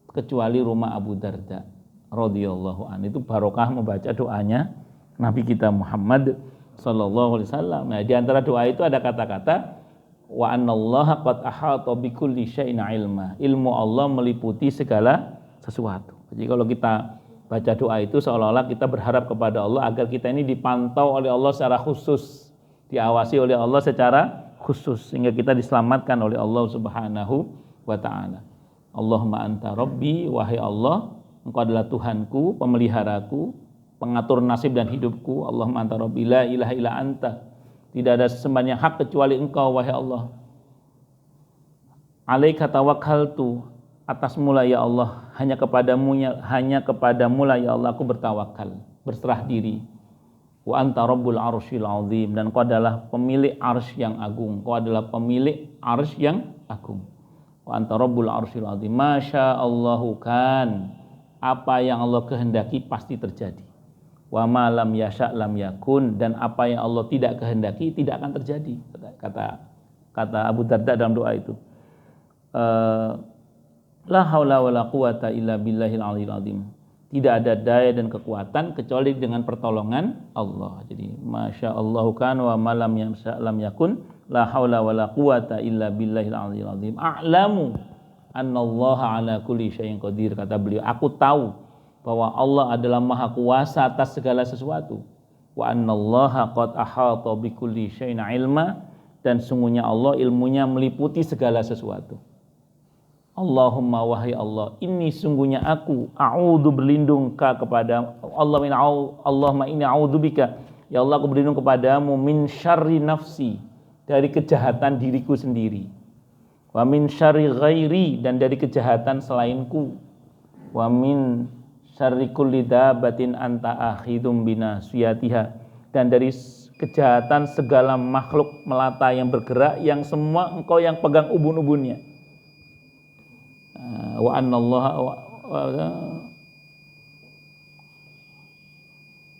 kecuali rumah Abu Darda radhiyallahu anhu. Itu barokah membaca doanya Nabi kita Muhammad sallallahu alaihi wasallam. Nah, di antara doa itu ada kata-kata wa annallaha qad ahata bi kulli syai'in ilma. Ilmu Allah meliputi segala sesuatu. Jadi kalau kita baca doa itu seolah-olah kita berharap kepada Allah agar kita ini dipantau oleh Allah secara khusus, diawasi oleh Allah secara khusus, sehingga kita diselamatkan oleh Allah Subhanahu wa ta'ala. Allahumma anta rabbi, wahai Allah, Engkau adalah Tuhanku, pemeliharaku, pengatur nasib dan hidupku. Allahumma anta rabbi, la ilaha illa anta, tidak ada sesembahan yang hak kecuali Engkau, wahai Allah. Alaika tawakkaltu, atasmu lah ya Allah, hanya kepadamu lah ya Allah aku bertawakal, berserah diri. Wa anta rabbul arsyil azim, dan Kau adalah pemilik arsy yang agung. Kau adalah pemilik arsy yang agung. Wa anta rabbul arsyil azim. Masya Allahu kan, apa yang Allah kehendaki pasti terjadi. Wa ma lam yasha' lam yakun, dan apa yang Allah tidak kehendaki tidak akan terjadi. Kata Abu Darda dalam doa itu. La haula wala quwata illa billahil aliyil azim. Tidak ada daya dan kekuatan kecuali dengan pertolongan Allah. Jadi masya Allah kan wa malam yamsa lam yakun, la haula wala quwata illa billahil aliyil azim. A'lamu, Annallaha ala kulli syai'in qadir, kata beliau, aku tahu bahwa Allah adalah maha kuasa atas segala sesuatu. Wa annallaha qad ahata bi kulli syai'in ilma, dan sungguhnya Allah ilmunya meliputi segala sesuatu. Allahumma wahai Allah, ini sungguhnya aku a'udzu berlindung kepada Allahumma inni a'udzubika, ya Allah aku berlindung kepadamu min syarri nafsi, dari kejahatan diriku sendiri, wa min syarri ghairi, dan dari kejahatan selainku, wa min syarri kulli dabatin anta akhidum binasiyatiha, dan dari kejahatan segala makhluk melata yang bergerak yang semua engkau yang pegang ubun-ubunnya. Wa annallaha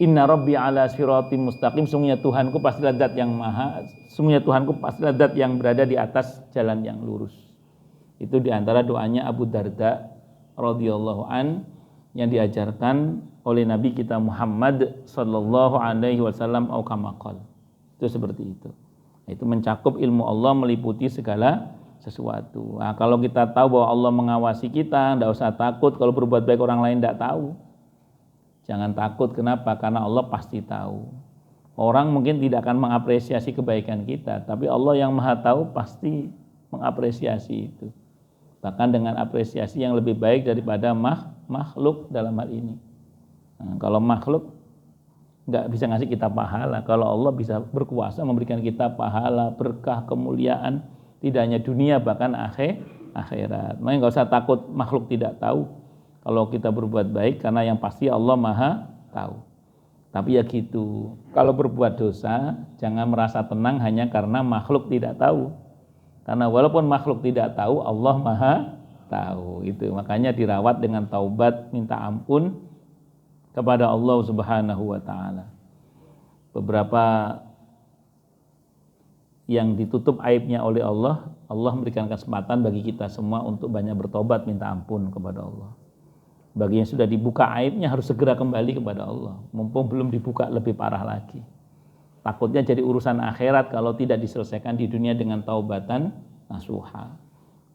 inna rabbi ala siratim mustaqim, sungguhnya Tuhanku pastilah zat yang berada di atas jalan yang lurus. Itu diantara doanya Abu Darda radhiyallahu an yang diajarkan oleh Nabi kita Muhammad sallallahu alaihi wasallam au kama qala. Itu seperti itu. Itu mencakup ilmu Allah meliputi segala sesuatu. Nah, kalau kita tahu bahwa Allah mengawasi kita, tidak usah takut kalau berbuat baik orang lain tidak tahu. Jangan takut, kenapa? Karena Allah pasti tahu. Orang mungkin tidak akan mengapresiasi kebaikan kita, tapi Allah yang maha tahu pasti mengapresiasi itu. Bahkan dengan apresiasi yang lebih baik daripada makhluk dalam hal ini. Nah, kalau makhluk nggak bisa ngasih kita pahala, kalau Allah bisa berkuasa memberikan kita pahala, berkah, kemuliaan, tidak hanya dunia bahkan akhirat. Makanya nggak usah takut makhluk tidak tahu kalau kita berbuat baik, karena yang pasti Allah maha tahu. Tapi ya gitu, kalau berbuat dosa jangan merasa tenang hanya karena makhluk tidak tahu, karena walaupun makhluk tidak tahu, Allah maha tahu. Itu makanya dirawat dengan taubat, minta ampun kepada Allah Subhanahu wa taala. Beberapa yang ditutup aibnya oleh Allah, Allah memberikan kesempatan bagi kita semua untuk banyak bertobat, minta ampun kepada Allah. Bagi yang sudah dibuka aibnya harus segera kembali kepada Allah, mumpung belum dibuka lebih parah lagi. Takutnya jadi urusan akhirat kalau tidak diselesaikan di dunia dengan taubatan nasuha.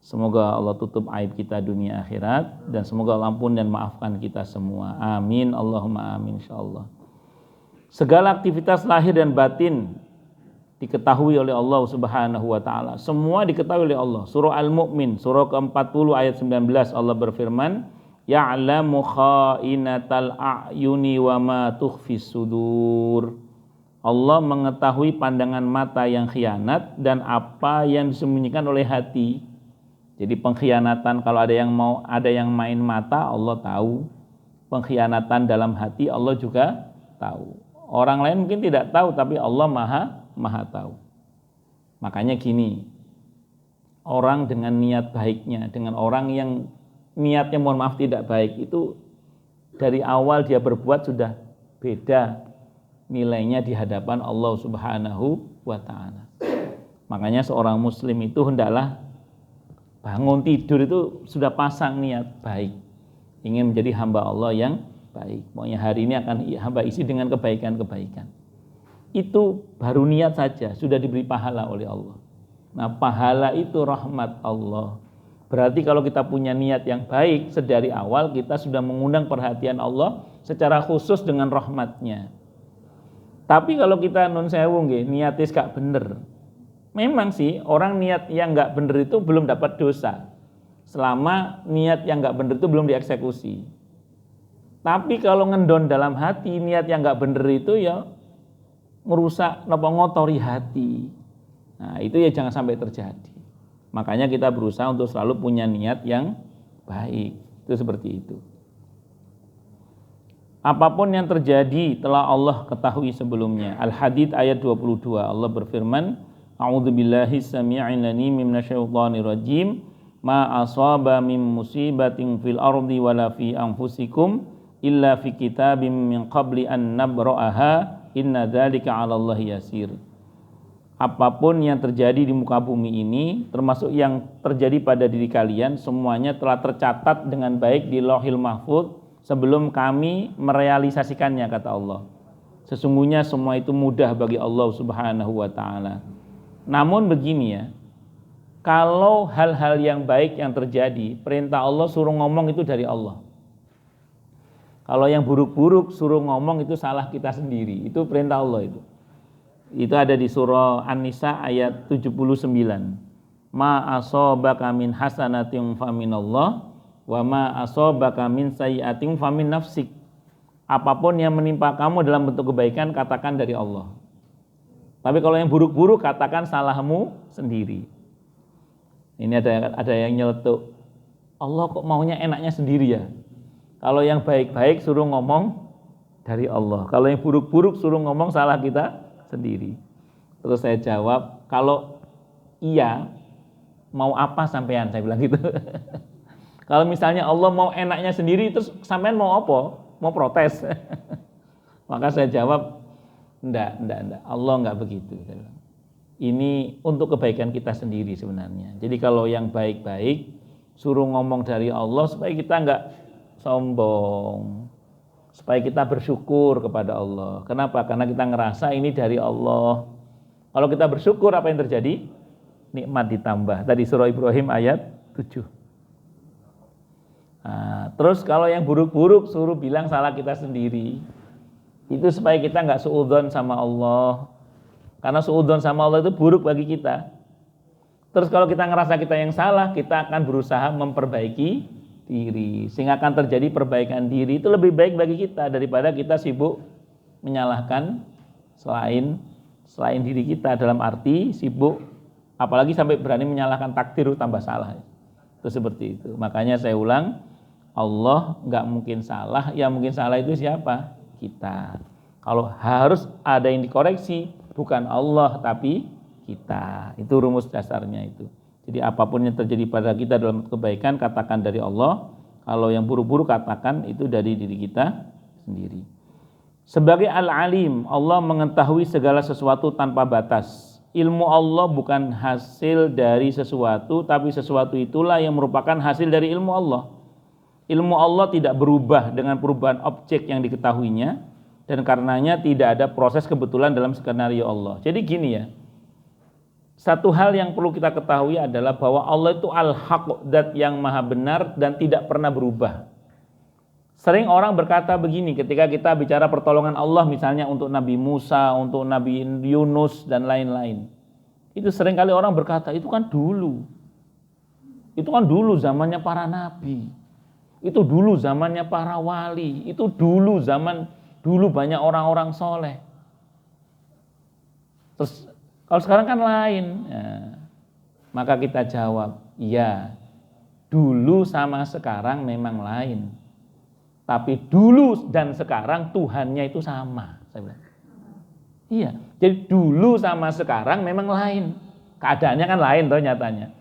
Semoga Allah tutup aib kita dunia akhirat, dan semoga Allah ampun dan maafkan kita semua. Amin, Allahumma amin, insyaallah. Segala aktivitas lahir dan batin diketahui oleh Allah Subhanahu wa taala. Semua diketahui oleh Allah. Surah Al-Mu'min, surah ke-40 ayat 19, Allah berfirman, "Ya'lamu kha'inatal a'yuni wa ma tukhfis sudur." Allah mengetahui pandangan mata yang khianat dan apa yang disembunyikan oleh hati. Jadi pengkhianatan, kalau ada yang main mata, Allah tahu. Pengkhianatan dalam hati Allah juga tahu. Orang lain mungkin tidak tahu, tapi Allah maha tahu. Makanya gini, orang dengan niat baiknya, dengan orang yang niatnya mohon maaf tidak baik, itu dari awal dia berbuat sudah beda nilainya di hadapan Allah Subhanahu wa taala. Makanya seorang muslim itu hendaklah bangun tidur itu sudah pasang niat baik, ingin menjadi hamba Allah yang baik. Pokoknya hari ini akan hamba isi dengan kebaikan-kebaikan. Itu baru niat saja sudah diberi pahala oleh Allah. Nah, pahala itu rahmat Allah. Berarti kalau kita punya niat yang baik sedari awal, kita sudah mengundang perhatian Allah secara khusus dengan rahmatnya. Tapi kalau kita nun sewu nggih, niatis gak bener. Memang sih orang niat yang gak bener itu belum dapat dosa, selama niat yang gak bener itu belum dieksekusi. Tapi kalau ngendon dalam hati niat yang gak bener itu ya merusak, ngotori hati. Nah, itu ya jangan sampai terjadi. Makanya kita berusaha untuk selalu punya niat yang baik. Itu seperti itu. Apapun yang terjadi telah Allah ketahui sebelumnya. Al-Hadid ayat 22, Allah berfirman, A'udzubillahi sami'il alim minasyaitonir rajim, ma asaba min musibatin fil ardi wala fi anfusikum illa fi kitabim min qabli an nabra'aha inna dzalika 'alallahi yasir. Apapun yang terjadi di muka bumi ini, termasuk yang terjadi pada diri kalian, semuanya telah tercatat dengan baik di Lauhil Mahfuz sebelum kami merealisasikannya, kata Allah. Sesungguhnya semua itu mudah bagi Allah Subhanahu wa taala. Namun begini ya, Kalau hal-hal yang baik yang terjadi, perintah Allah suruh ngomong itu dari Allah. Kalau yang buruk-buruk suruh ngomong itu salah kita sendiri. Itu perintah Allah itu. Itu ada di surah An-Nisa ayat 79. Ma asobaka min hasanatin faminallah wa ma asobaka min sayyi'atin famin nafsik. Apapun yang menimpa kamu dalam bentuk kebaikan katakan dari Allah. Tapi kalau yang buruk-buruk katakan salahmu sendiri. Ini ada yang nyeletuk. Allah kok maunya enaknya sendiri ya? Kalau yang baik-baik suruh ngomong dari Allah. Kalau yang buruk-buruk suruh ngomong salah kita sendiri. Terus saya jawab, kalau iya, mau apa sampean? Saya bilang gitu. Kalau misalnya Allah mau enaknya sendiri, terus sampean mau apa? Mau protes? Maka saya jawab, enggak. Allah enggak begitu. Ini untuk kebaikan kita sendiri sebenarnya. Jadi kalau yang baik-baik, suruh ngomong dari Allah supaya kita enggak sombong. Supaya kita bersyukur kepada Allah. Kenapa? Karena kita ngerasa ini dari Allah. Kalau kita bersyukur, apa yang terjadi? Nikmat ditambah. Tadi surah Ibrahim ayat 7. Nah, terus kalau yang buruk-buruk suruh bilang salah kita sendiri. Itu supaya kita nggak suudzon sama Allah. Karena suudzon sama Allah itu buruk bagi kita. Terus kalau kita ngerasa kita yang salah, kita akan berusaha memperbaiki diri. Sehingga akan terjadi perbaikan diri. Itu lebih baik bagi kita daripada kita sibuk menyalahkan selain diri kita. Dalam arti sibuk, apalagi sampai berani menyalahkan takdir tambah salah. Itu seperti itu. Makanya saya ulang, Allah nggak mungkin salah. Yang mungkin salah itu siapa? Kita. Kalau harus ada yang dikoreksi, bukan Allah tapi kita. Itu rumus dasarnya itu. Jadi apapun yang terjadi pada kita dalam kebaikan katakan dari Allah. Kalau yang buruk-buruk katakan itu dari diri kita sendiri. Sebagai Al-Alim, Allah mengetahui segala sesuatu tanpa batas. Ilmu Allah bukan hasil dari sesuatu, tapi sesuatu itulah yang merupakan hasil dari ilmu Allah. Ilmu Allah tidak berubah dengan perubahan objek yang diketahuinya, dan karenanya tidak ada proses kebetulan dalam skenario Allah. Jadi gini ya, satu hal yang perlu kita ketahui adalah bahwa Allah itu Al-Haq, zat yang maha benar dan tidak pernah berubah. Sering orang berkata begini ketika kita bicara pertolongan Allah, misalnya untuk Nabi Musa, untuk Nabi Yunus dan lain-lain. Itu sering kali orang berkata, itu kan dulu. Itu kan dulu zamannya para nabi. Itu dulu zamannya para wali. Itu dulu banyak orang-orang soleh. Terus kalau sekarang kan lain. Ya, maka kita jawab, iya, dulu sama sekarang memang lain. Tapi dulu dan sekarang Tuhannya itu sama. Saya bilang. Iya, jadi dulu sama sekarang memang lain. Keadaannya kan lain toh nyatanya.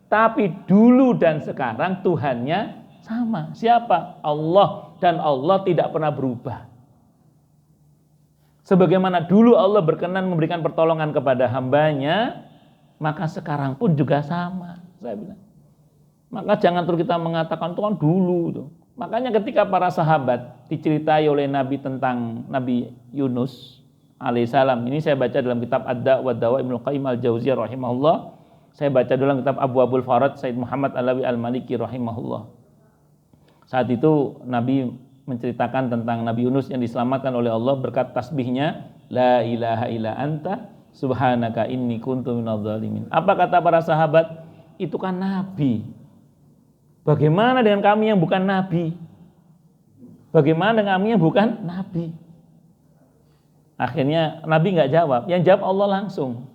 Tapi dulu dan sekarang Tuhannya sama. Siapa? Allah. Dan Allah tidak pernah berubah. Sebagaimana dulu Allah berkenan memberikan pertolongan kepada hambanya, maka sekarang pun juga sama. Saya bilang. Maka jangan terus kita mengatakan itu kan dulu tuh. Makanya ketika para sahabat diceritai oleh Nabi tentang Nabi Yunus alaihissalam, ini saya baca dalam kitab Ad-Da' wa Dawa Ibnu Qayyim al-Jauziyah rahimahullah. Saya baca dalam kitab Abu Abul Farad Said Muhammad Alawi al-Maliki rahimahullah. Saat itu Nabi menceritakan tentang Nabi Yunus yang diselamatkan oleh Allah berkat tasbihnya, la ilaha illa anta subhanaka inni kuntu minadh dhalimin. Apa kata para sahabat? Itu kan Nabi. Bagaimana dengan kami yang bukan Nabi? Bagaimana dengan kami yang bukan Nabi? Akhirnya Nabi nggak jawab, yang jawab Allah langsung.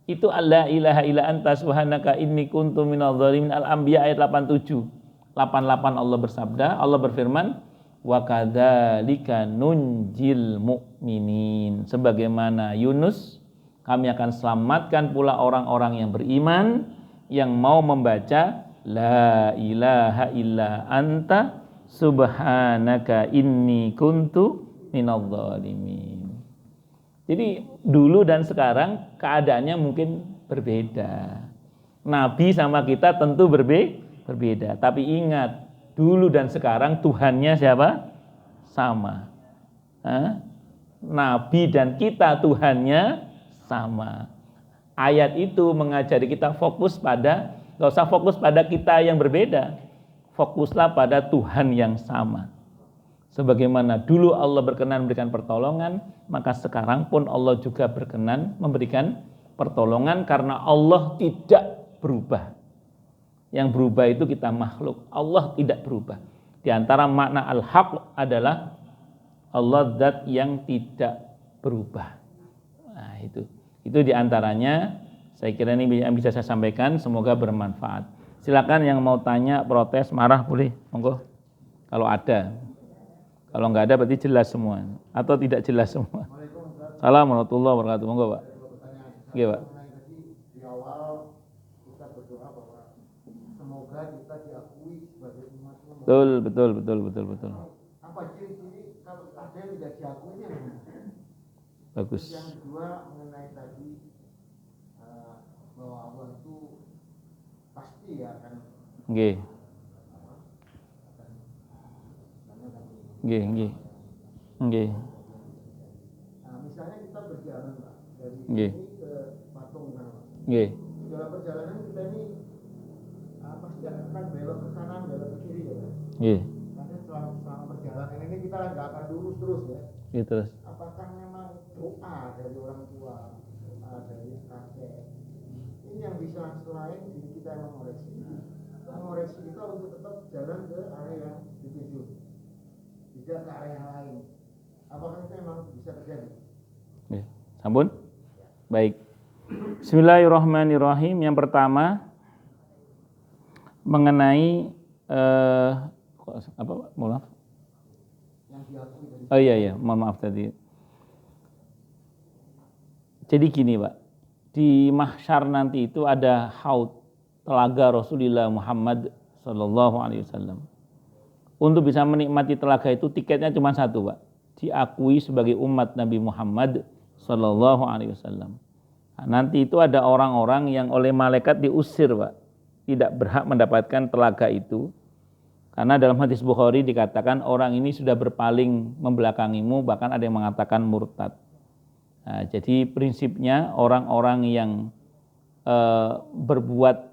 Itu la ilaha illa anta subhanaka inni kuntu minadh dhalimin. Al-Anbiya ayat 87. 88 Allah bersabda, Allah berfirman, wa kadzalika nunjil mu'minin. Sebagaimana Yunus, kami akan selamatkan pula orang-orang yang beriman yang mau membaca la ilaha illa anta subhanaka inni kuntu minadh dhalimin. Jadi dulu dan sekarang keadaannya mungkin berbeda. Nabi sama kita tentu berbeda. Tapi ingat, dulu dan sekarang Tuhannya siapa? Sama. Nabi dan kita Tuhannya sama. ayat itu mengajari kita gak usah fokus pada kita yang berbeda, fokuslah pada Tuhan yang sama. Sebagaimana dulu Allah berkenan memberikan pertolongan, maka sekarang pun Allah juga berkenan memberikan pertolongan karena Allah tidak berubah. Yang berubah itu kita makhluk, Allah tidak berubah. Di antara makna al-haq adalah Allah zat yang tidak berubah. Nah, itu di antaranya. Saya kira ini yang bisa saya sampaikan, semoga bermanfaat. Silakan yang mau tanya, protes, marah boleh, monggo. Kalau ada. Kalau nggak ada berarti jelas semua atau tidak jelas semua. Assalamualaikum warahmatullahi wabarakatuh. Monggo, Pak. Iya, Pak. Di awal kita berdoa bahwa semoga kita diakui sebagai umat Muhammad. Betul. Apa ciri-ciri kalau ada yang tidak diakui ini? Bagus. Yang kedua mengenai tadi bahwa Allah itu pasti akan Nggih. Nggih. Nah, misalnya kita berjalan Pak, dari Nggih. sini ke patung Pak. Nggih. Dalam perjalanan kita ini pasti akan belok ke kanan, belok ke kiri ya Pak. Nggih. Karena selama perjalanan ini kita nggak akan lurus terus ya. Gitu terus. Apakah memang doa dari orang tua, doa dari kakek, ini yang bisa selain diri kita yang mengoreksi kita untuk tetap jalan ke area yang dituju, tidak ke area yang lain. Apakah itu memang bisa terjadi? Sampun? Baik. Bismillahirrahmanirrahim. Yang pertama mengenai maaf. Yang diakui dari Oh iya, mohon maaf tadi. Jadi gini, Pak. Di mahsyar nanti itu ada haud, telaga Rasulullah Muhammad sallallahu alaihi wasallam. Untuk bisa menikmati telaga itu tiketnya cuma satu, Pak. Diakui sebagai umat Nabi Muhammad sallallahu alaihi wasallam. Nah, nanti itu ada orang-orang yang oleh malaikat diusir, Pak. Tidak berhak mendapatkan telaga itu. Karena dalam hadis Bukhari dikatakan orang ini sudah berpaling membelakangimu, bahkan ada yang mengatakan murtad. Nah, jadi prinsipnya orang-orang yang berbuat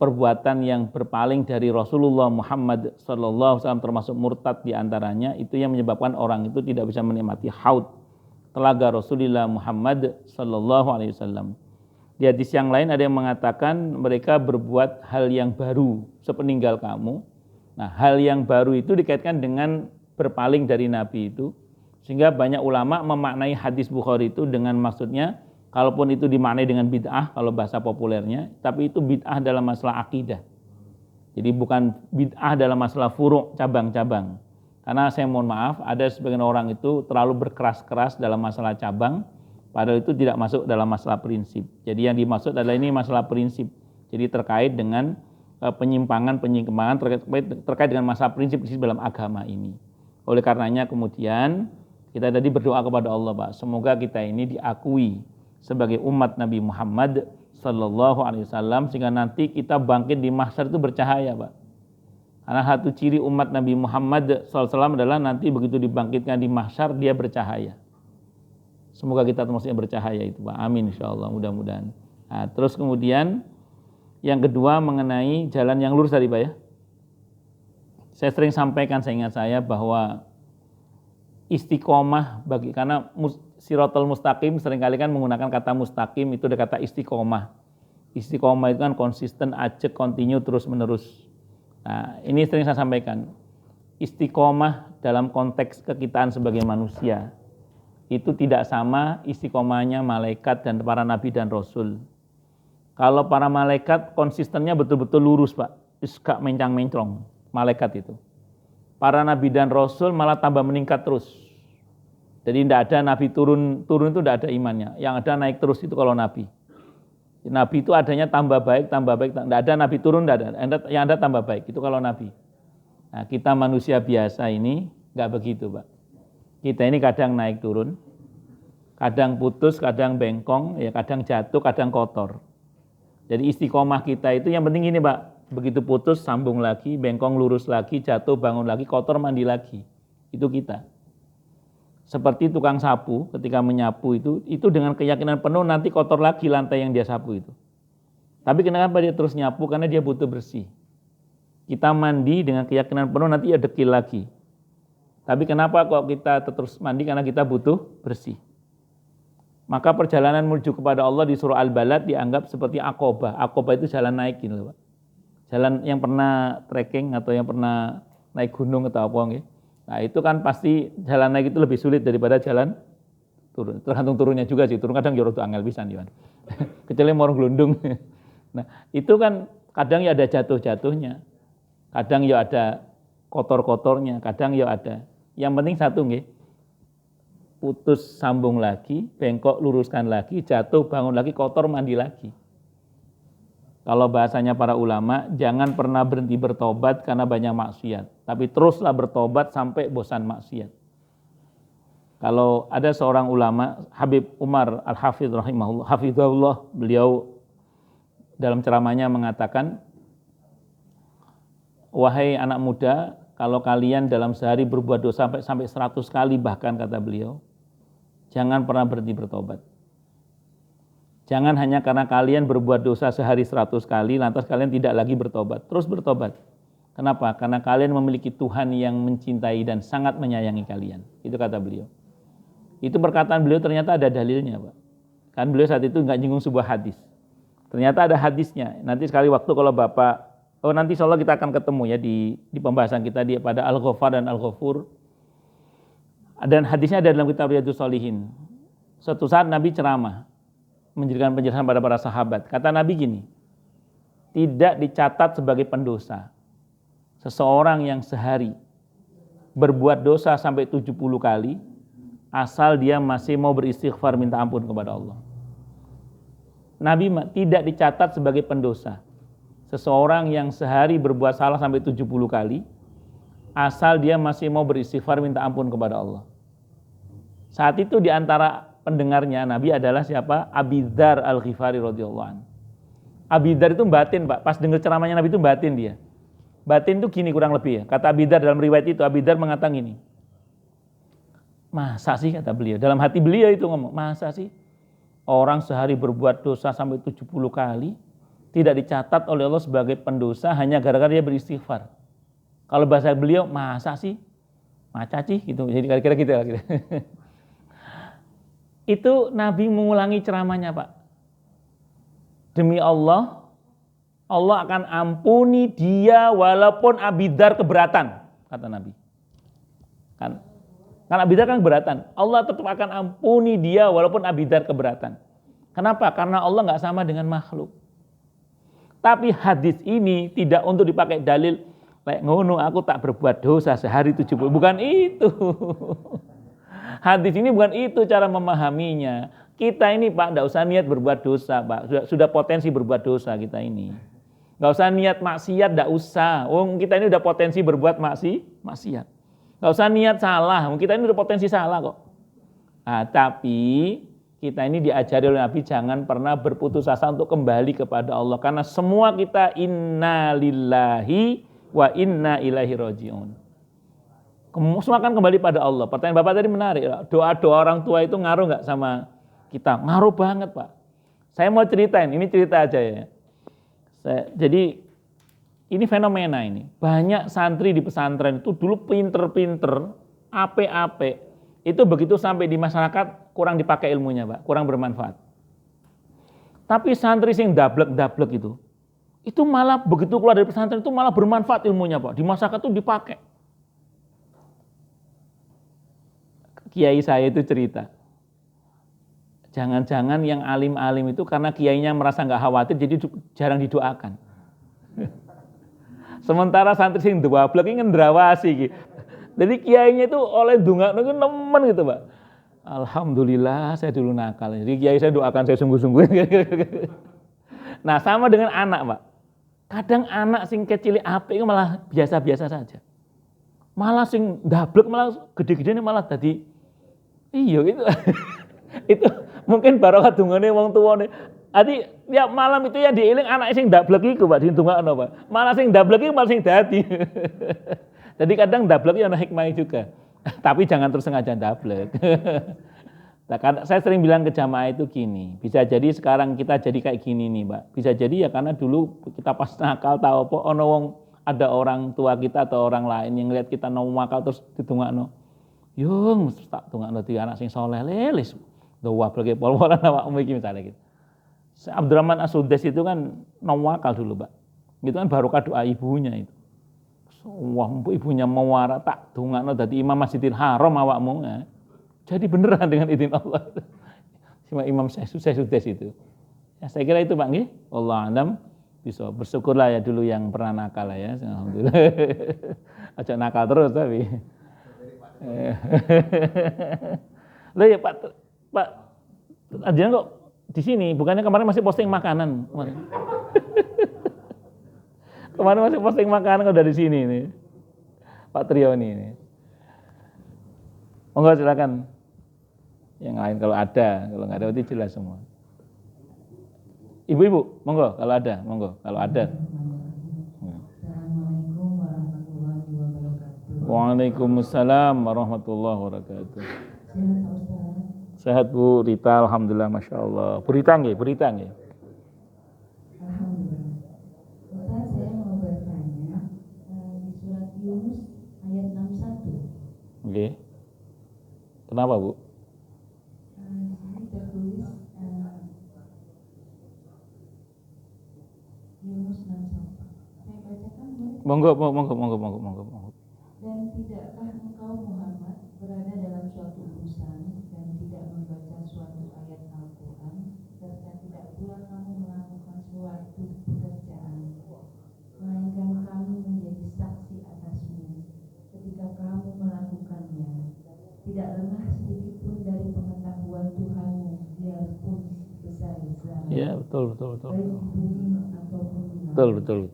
perbuatan yang berpaling dari Rasulullah Muhammad sallallahu alaihi wasallam termasuk murtad di antaranya, itu yang menyebabkan orang itu tidak bisa menikmati haud, telaga Rasulullah Muhammad sallallahu alaihi wasallam. Di hadis yang lain ada yang mengatakan mereka berbuat hal yang baru sepeninggal kamu. Nah, hal yang baru itu dikaitkan dengan berpaling dari Nabi itu. Sehingga banyak ulama memaknai hadis Bukhari itu dengan maksudnya, kalaupun itu dimaknai dengan bid'ah kalau bahasa populernya, tapi itu bid'ah dalam masalah akidah. Jadi bukan bid'ah dalam masalah furu' cabang-cabang. Karena saya mohon maaf, ada sebagian orang itu terlalu berkeras-keras dalam masalah cabang, padahal itu tidak masuk dalam masalah prinsip. Jadi yang dimaksud adalah ini masalah prinsip. Jadi terkait dengan penyimpangan terkait dengan masalah prinsip dalam agama ini. Oleh karenanya kemudian kita tadi berdoa kepada Allah, Pak, semoga kita ini diakui sebagai umat Nabi Muhammad sallallahu alaihi wasallam sehingga nanti kita bangkit di mahsyar itu bercahaya, Pak. Karena satu ciri umat Nabi Muhammad sallallahu alaihi wasallam adalah nanti begitu dibangkitkan di mahsyar dia bercahaya. Semoga kita termasuk yang bercahaya itu, Pak. Amin insyaallah, mudah-mudahan. Nah, terus kemudian yang kedua mengenai jalan yang lurus tadi, Pak ya. Saya sering sampaikan, seingat saya, bahwa istiqomah karena siratal mustaqim seringkali kan menggunakan kata mustaqim, itu ada kata istiqomah. Istiqomah itu kan konsisten, ajak, continue, terus menerus. Nah, ini sering saya sampaikan. Istiqomah dalam konteks kekitaan sebagai manusia itu tidak sama istiqomahnya malaikat dan para nabi dan rasul. Kalau para malaikat konsistennya betul-betul lurus, Pak. Gak mencang-mencong malaikat itu. Para nabi dan rasul malah tambah meningkat terus. Jadi tidak ada nabi turun itu tidak ada imannya. Yang ada naik terus itu kalau nabi. Nabi itu adanya tambah baik. Tidak ada nabi turun, tidak ada. Yang ada tambah baik, itu kalau nabi. Nah, kita manusia biasa ini nggak begitu, Pak. Kita ini kadang naik turun, kadang putus, kadang bengkong, ya kadang jatuh, kadang kotor. Jadi istiqomah kita itu yang penting ini, Pak. Begitu putus sambung lagi, bengkong lurus lagi, jatuh bangun lagi, kotor mandi lagi. Itu kita. Seperti tukang sapu ketika menyapu itu dengan keyakinan penuh nanti kotor lagi lantai yang dia sapu itu. Tapi kenapa dia terus nyapu? Karena dia butuh bersih. Kita mandi dengan keyakinan penuh nanti ya dekil lagi. Tapi kenapa kok kita terus mandi? Karena kita butuh bersih. Maka perjalanan menuju kepada Allah di surah Al-Balad dianggap seperti Aqobah. Aqobah itu jalan naik gitu loh Pak. Jalan yang pernah trekking atau yang pernah naik gunung atau apa gitu. Nah itu kan pasti jalan naik itu lebih sulit daripada jalan turun. Tergantung turunnya juga sih. Turun kadang jorok angel pisan ya. Kecuali mau glundung. Nah itu kan kadang ya ada jatuh-jatuhnya. Kadang ya ada kotor-kotornya. Kadang ya ada. Yang penting satu nggih. Putus sambung lagi, bengkok luruskan lagi, jatuh bangun lagi, kotor mandi lagi. Kalau bahasanya para ulama, jangan pernah berhenti bertobat karena banyak maksiat. Tapi teruslah bertobat sampai bosan maksiat. Kalau ada seorang ulama, Habib Umar Al-Hafidh rahimahullah, hafizahullah, beliau dalam ceramahnya mengatakan, wahai anak muda, kalau kalian dalam sehari berbuat dosa sampai 100 kali bahkan kata beliau, jangan pernah berhenti bertobat. Jangan hanya karena kalian berbuat dosa sehari 100 kali, lantas kalian tidak lagi bertobat. Terus bertobat. Kenapa? Karena kalian memiliki Tuhan yang mencintai dan sangat menyayangi kalian. Itu kata beliau. Itu perkataan beliau ternyata ada dalilnya Pak. Kan beliau saat itu nggak nyinggung sebuah hadis. Ternyata ada hadisnya. Nanti sekali waktu kalau Bapak, nanti insya Allah kita akan ketemu ya di pembahasan kita pada Al-Ghaffar dan Al-Ghafur. Dan hadisnya ada dalam kitab Riyadhus Shalihin. Suatu saat Nabi ceramah, menjadikan penjelasan pada para sahabat. Kata Nabi gini, tidak dicatat sebagai pendosa seseorang yang sehari berbuat dosa sampai 70 kali, asal dia masih mau beristighfar minta ampun kepada Allah. Nabi tidak dicatat sebagai pendosa seseorang yang sehari berbuat salah sampai 70 kali, asal dia masih mau beristighfar minta ampun kepada Allah. Saat itu di antara pendengarnya Nabi adalah siapa? Abi Dzar Al-Ghifari radhiyallahu anhu. Abi Dzar itu batin Pak, pas dengar ceramahnya Nabi itu batin dia. Batin itu gini kurang lebih ya. Kata Abi Dzar dalam riwayat itu, Abi Dzar mengatakan gini. Masa sih kata beliau, dalam hati beliau itu ngomong, masa sih orang sehari berbuat dosa sampai 70 kali tidak dicatat oleh Allah sebagai pendosa hanya gara-gara dia beristighfar. Kalau bahasa beliau, masa sih? Maca sih gitu. Jadi kira-kira gitu lah. Itu Nabi mengulangi ceramahnya Pak. Demi Allah, Allah akan ampuni dia walaupun Abi Dzar keberatan, kata Nabi. Kan Abi Dzar kan keberatan. Allah tetap akan ampuni dia walaupun Abi Dzar keberatan. Kenapa? Karena Allah nggak sama dengan makhluk. Tapi hadis ini tidak untuk dipakai dalil, kayak ngono aku tak berbuat dosa sehari 70. Bukan itu. Hadis ini bukan itu cara memahaminya. Kita ini Pak, enggak usah niat berbuat dosa Pak. Sudah potensi berbuat dosa kita ini. Enggak usah niat maksiat, enggak usah. Kita ini udah potensi berbuat maksiat. Enggak usah niat salah, kita ini udah potensi salah kok. Nah, tapi kita ini diajari oleh Nabi jangan pernah berputus asa untuk kembali kepada Allah. Karena semua kita inna lillahi wa inna ilaihi raji'un. Semua akan kembali pada Allah. Pertanyaan Bapak tadi menarik. Doa-doa orang tua itu ngaruh nggak sama kita? Ngaruh banget Pak. Saya mau ceritain, ini cerita aja ya. Jadi ini fenomena ini. Banyak santri di pesantren itu dulu pinter-pinter, ape-ape. Itu begitu sampai di masyarakat kurang dipakai ilmunya Pak, kurang bermanfaat. Tapi santri sing dablek-dablek itu malah begitu keluar dari pesantren itu malah bermanfaat ilmunya Pak. Di masyarakat itu dipakai. Kiai saya itu cerita, jangan-jangan yang alim-alim itu karena kiainya merasa nggak khawatir jadi jarang didoakan. Sementara santri sing dablek iki ngendrawasi gitu. Jadi kiainya itu oleh ndongakno itu nemen gitu, Pak. Alhamdulillah saya dulu nakal. Jadi kiai saya doakan saya sungguh-sungguh. Nah, sama dengan anak, Pak. Kadang anak sing kecil apik itu malah biasa-biasa saja. Malah sing dablek malah gede-gede malah tadi iya gitu. Itu mungkin barokah dungane wong tuane. Adi tiap malam itu yang dieling anak sing dablek iku Pak ditungakno Pak. Malah sing dablek iku malah sing dadi. Jadi kadang dablek ya ana hikmah juga. Tapi jangan terus sengaja ndablek. Nah, saya sering bilang ke jamaah itu gini, bisa jadi sekarang kita jadi kayak gini nih Mbak. Bisa jadi ya karena dulu kita pas nakal tahu apa ono wong ada orang tua kita atau orang lain yang lihat kita nakal terus ditungakno. Yung tak tungakno di anak sing saleh lelis. Doa bagi pol-polan awakmu iki misalnya gitu. Abdurrahman As-Sudais itu kan nakal dulu Mbak. Itu kan barokah doa ibunya itu. Wah, ibunya mau warak tak dungakno dadi imam Masjidil Haram awakmu. Ya. Jadi beneran dengan izin Allah. Cuma Imam Sudais itu. Ya, saya kira itu Pak nggih. Allah alam bisa bersyukurlah ya dulu yang pernah nakal ya. Alhamdulillah. Aja nakal terus tapi. Lah ya Pak Adian kok di sini bukannya kemarin masih posting makanan kemarin. Kemarin masih posting makanan kok dari sini nih. Pak Trioni ini. Monggo silakan. Yang lain kalau nggak ada berarti jelas semua. Ibu-ibu, monggo kalau ada, monggo kalau ada. Assalamualaikum warahmatullahi wabarakatuh. Waalaikumsalam warahmatullahi wabarakatuh. Sehat Pak Ustaz? Sehat Bu Rita, alhamdulillah, masya Allah. Bu Rita nggih. Alhamdulillah. Ustaz, saya mau bertanya di surat Yunus ayat 61. Oke. Kenapa Bu? Di sini tertulis Yunus 61. Saya bacakan boleh? Monggo. Dan tidakkah engkau Muhammad berada dalam suatu urusan dan tidak membaca suatu ayat Al-Quran serta tidak pula kamu melakukan suatu pekerjaan, melainkan kami menjadi saksi atasmu ketika kamu melakukannya. Tidak lengah sedikit pun dari pengetahuan Tuhanmu, biarpun besar-besar. Ya, betul. Baik di bumi ataupun di langit. Betul.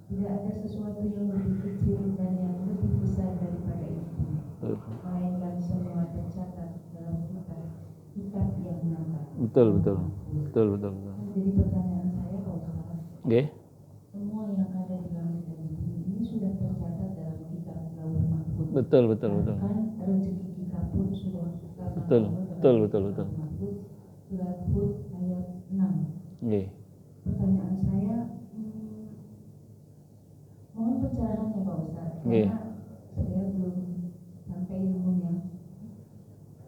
Tidak ada sesuatu yang lebih kecil dan yang lebih besar daripada itu, melainkan semua tercatat dalam kitab yang nyata. Betul. Jadi pertanyaan saya Pak Ustaz, Oke. semua yang ada di langit dan di bumi ini sudah tercatat dalam kitab Lauh Mahfuz. Betul. Bahkan rezeki kita pun sudah Betul. Mahfuz, surat Hud ayat 6. Oke. Pertanyaan saya, mohon pencerahannya Pak Ustaz, Oke. karena saya belum sampai ilmunya.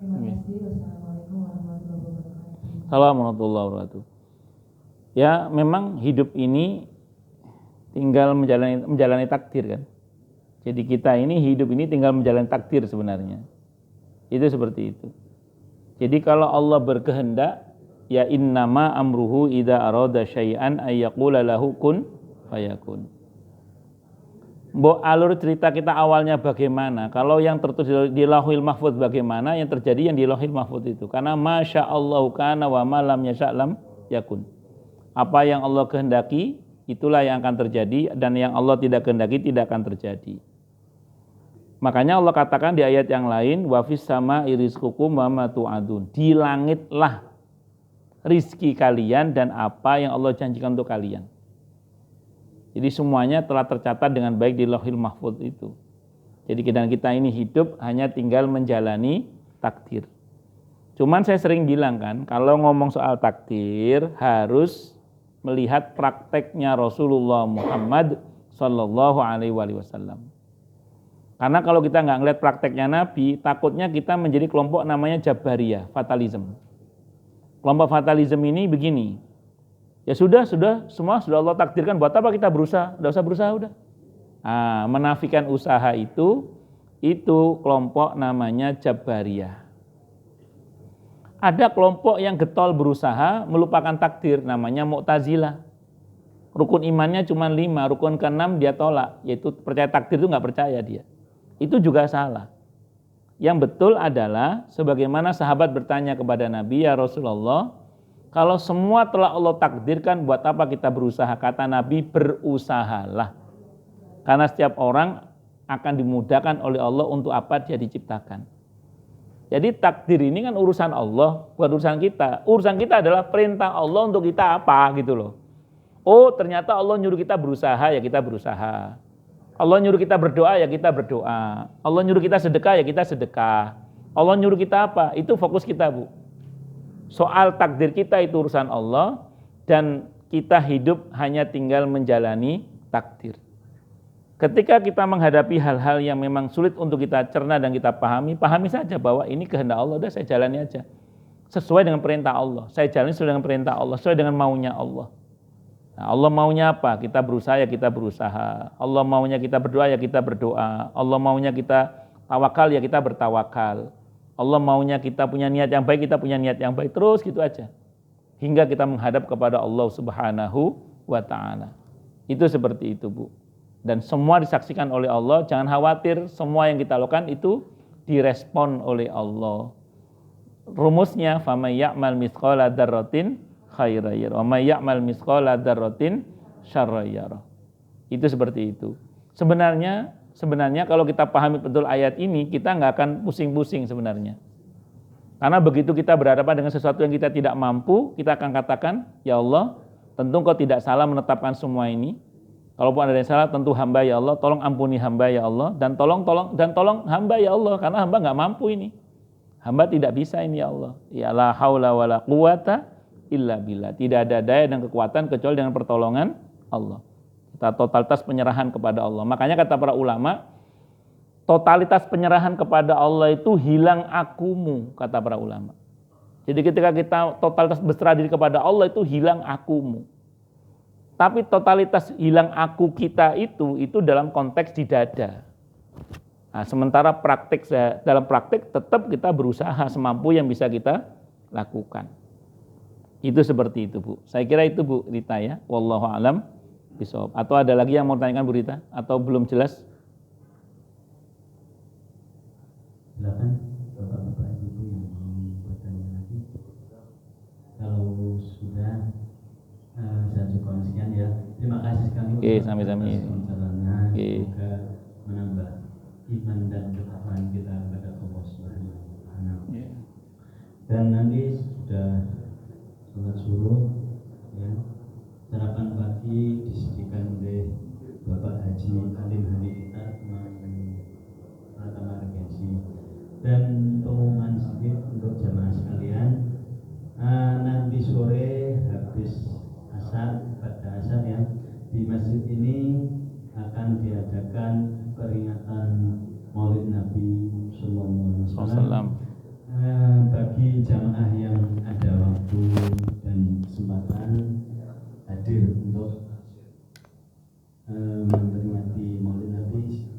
Terima kasih. Wassalamualaikum warahmatullahi wabarakatuh. Assalamualaikum warahmatullahi wabarakatuh. Ya, memang hidup ini tinggal menjalani takdir kan. Jadi kita ini hidup ini tinggal menjalani takdir sebenarnya. Itu seperti itu. Jadi kalau Allah berkehendak, ya innama amruhu idza arada syai'an ay yaqula lahu kun fayakun. Mbok alur cerita kita awalnya bagaimana? Kalau yang tertulis di Lauhil Mahfuz bagaimana? Yang terjadi yang di Lauhil Mahfuz itu. Karena masya Allah kana wa ma lam yasha' lam yakun. Apa yang Allah kehendaki itulah yang akan terjadi, dan yang Allah tidak kehendaki tidak akan terjadi. Makanya Allah katakan di ayat yang lain, wa fis sama'i rizqukum wa ma tu'adun. Di langitlah rizki kalian dan apa yang Allah janjikan untuk kalian. Jadi semuanya telah tercatat dengan baik di Lauhil Mahfuz itu. Jadi kita ini hidup hanya tinggal menjalani takdir. Cuman saya sering bilang kan, kalau ngomong soal takdir harus melihat prakteknya Rasulullah Muhammad Sallallahu Alaihi Wasallam. Karena kalau kita nggak ngeliat prakteknya Nabi, takutnya kita menjadi kelompok namanya Jabariyah, fatalism. Kelompok fatalism ini begini. Ya sudah, semua sudah Allah takdirkan, buat apa kita berusaha? Enggak usah berusaha udah. Nah, menafikan usaha itu kelompok namanya Jabariyah. Ada kelompok yang getol berusaha melupakan takdir, namanya Mu'tazilah. Rukun imannya cuma 5, rukun ke-6 dia tolak, yaitu percaya takdir itu nggak percaya dia. Itu juga salah. Yang betul adalah sebagaimana sahabat bertanya kepada Nabi, ya Rasulullah, kalau semua telah Allah takdirkan, buat apa kita berusaha? Kata Nabi, berusahalah. Karena setiap orang akan dimudahkan oleh Allah untuk apa dia diciptakan. Jadi takdir ini kan urusan Allah, bukan urusan kita. Urusan kita adalah perintah Allah untuk kita apa gitu loh. Oh ternyata Allah nyuruh kita berusaha, ya kita berusaha. Allah nyuruh kita berdoa ya kita berdoa. Allah nyuruh kita sedekah ya kita sedekah. Allah nyuruh kita apa? Itu fokus kita, Bu. Soal takdir kita itu urusan Allah dan kita hidup hanya tinggal menjalani takdir. Ketika kita menghadapi hal-hal yang memang sulit untuk kita cerna dan kita pahami saja bahwa ini kehendak Allah, udah saya jalani aja. Sesuai dengan perintah Allah. Saya jalani sesuai dengan perintah Allah, sesuai dengan maunya Allah. Nah, Allah maunya apa? Kita berusaha ya kita berusaha. Allah maunya kita berdoa ya kita berdoa. Allah maunya kita tawakal ya kita bertawakal. Allah maunya kita punya niat yang baik, kita punya niat yang baik. Terus gitu aja. Hingga kita menghadap kepada Allah Subhanahu wa ta'ala. Itu seperti itu, Bu. Dan semua disaksikan oleh Allah, jangan khawatir, semua yang kita lakukan itu direspon oleh Allah. Rumusnya, فَمَنْ يَعْمَلْ مِثْقَالَ ذَرَّةٍ خَيْرًا يَرَهُ وَمَنْ يَعْمَلْ مِثْقَالَ ذَرَّةٍ شَرًّا يَرَهُ. Itu seperti itu. Sebenarnya kalau kita pahami betul ayat ini, kita nggak akan pusing-pusing sebenarnya. Karena begitu kita berhadapan dengan sesuatu yang kita tidak mampu, kita akan katakan, ya Allah, tentu Engkau tidak salah menetapkan semua ini. Kalaupun ada yang salah, tentu hamba ya Allah, tolong ampuni hamba ya Allah, dan tolong hamba ya Allah, karena hamba nggak mampu ini. Hamba tidak bisa ini ya Allah. Ya la haula wala quwata illa billah. Tidak ada daya dan kekuatan kecuali dengan pertolongan Allah. Kita totalitas penyerahan kepada Allah. Makanya kata para ulama, totalitas penyerahan kepada Allah itu hilang akumu, kata para ulama. Jadi ketika kita totalitas berserah diri kepada Allah itu hilang akumu. Tapi totalitas hilang aku kita itu dalam konteks di dada. Nah, sementara dalam praktik tetap kita berusaha semampu yang bisa kita lakukan. Itu seperti itu, Bu. Saya kira itu, Bu Rita ya. Wallahu a'lam bishawab. Atau ada lagi yang mau tanyakan Bu Rita? Atau belum jelas? Silakan Bapak-bapak Ibu yang mau bertanya lagi. Kalau sudah saya cukup sekian ya. Terima kasih sekali. Oke, sami-sami. Oke. Semoga menambah iman dan ketakwaan kita kepada Allah Subhanahu wa taala. Dan nanti sudah sholat subuh ya. Sarapan pagi disediakan oleh Bapak Haji Alim Hari kita Pratama Regensi. Dan pengumuman sedikit untuk jamaah sekalian, nanti sore habis pada asar ya, di masjid ini akan diadakan peringatan Maulid Nabi Sallallahu Alaihi Wasallam. Bagi jamaah yang ada waktu dan kesempatan hadir untuk memperingati Maulid Nabi,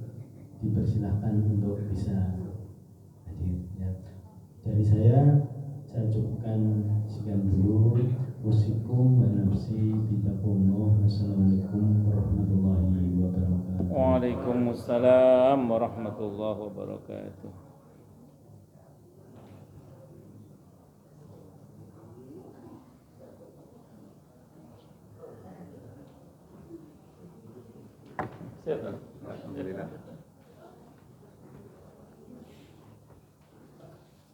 dipersilahkan untuk bisa hadir ya. Dari saya cukupkan sekian dulu. Usikum wa nafsi bitaqullah. Assalamualaikum warahmatullahi wabarakatuh. Waalaikumsalam warahmatullahi wabarakatuh. Siap, Alhamdulillah.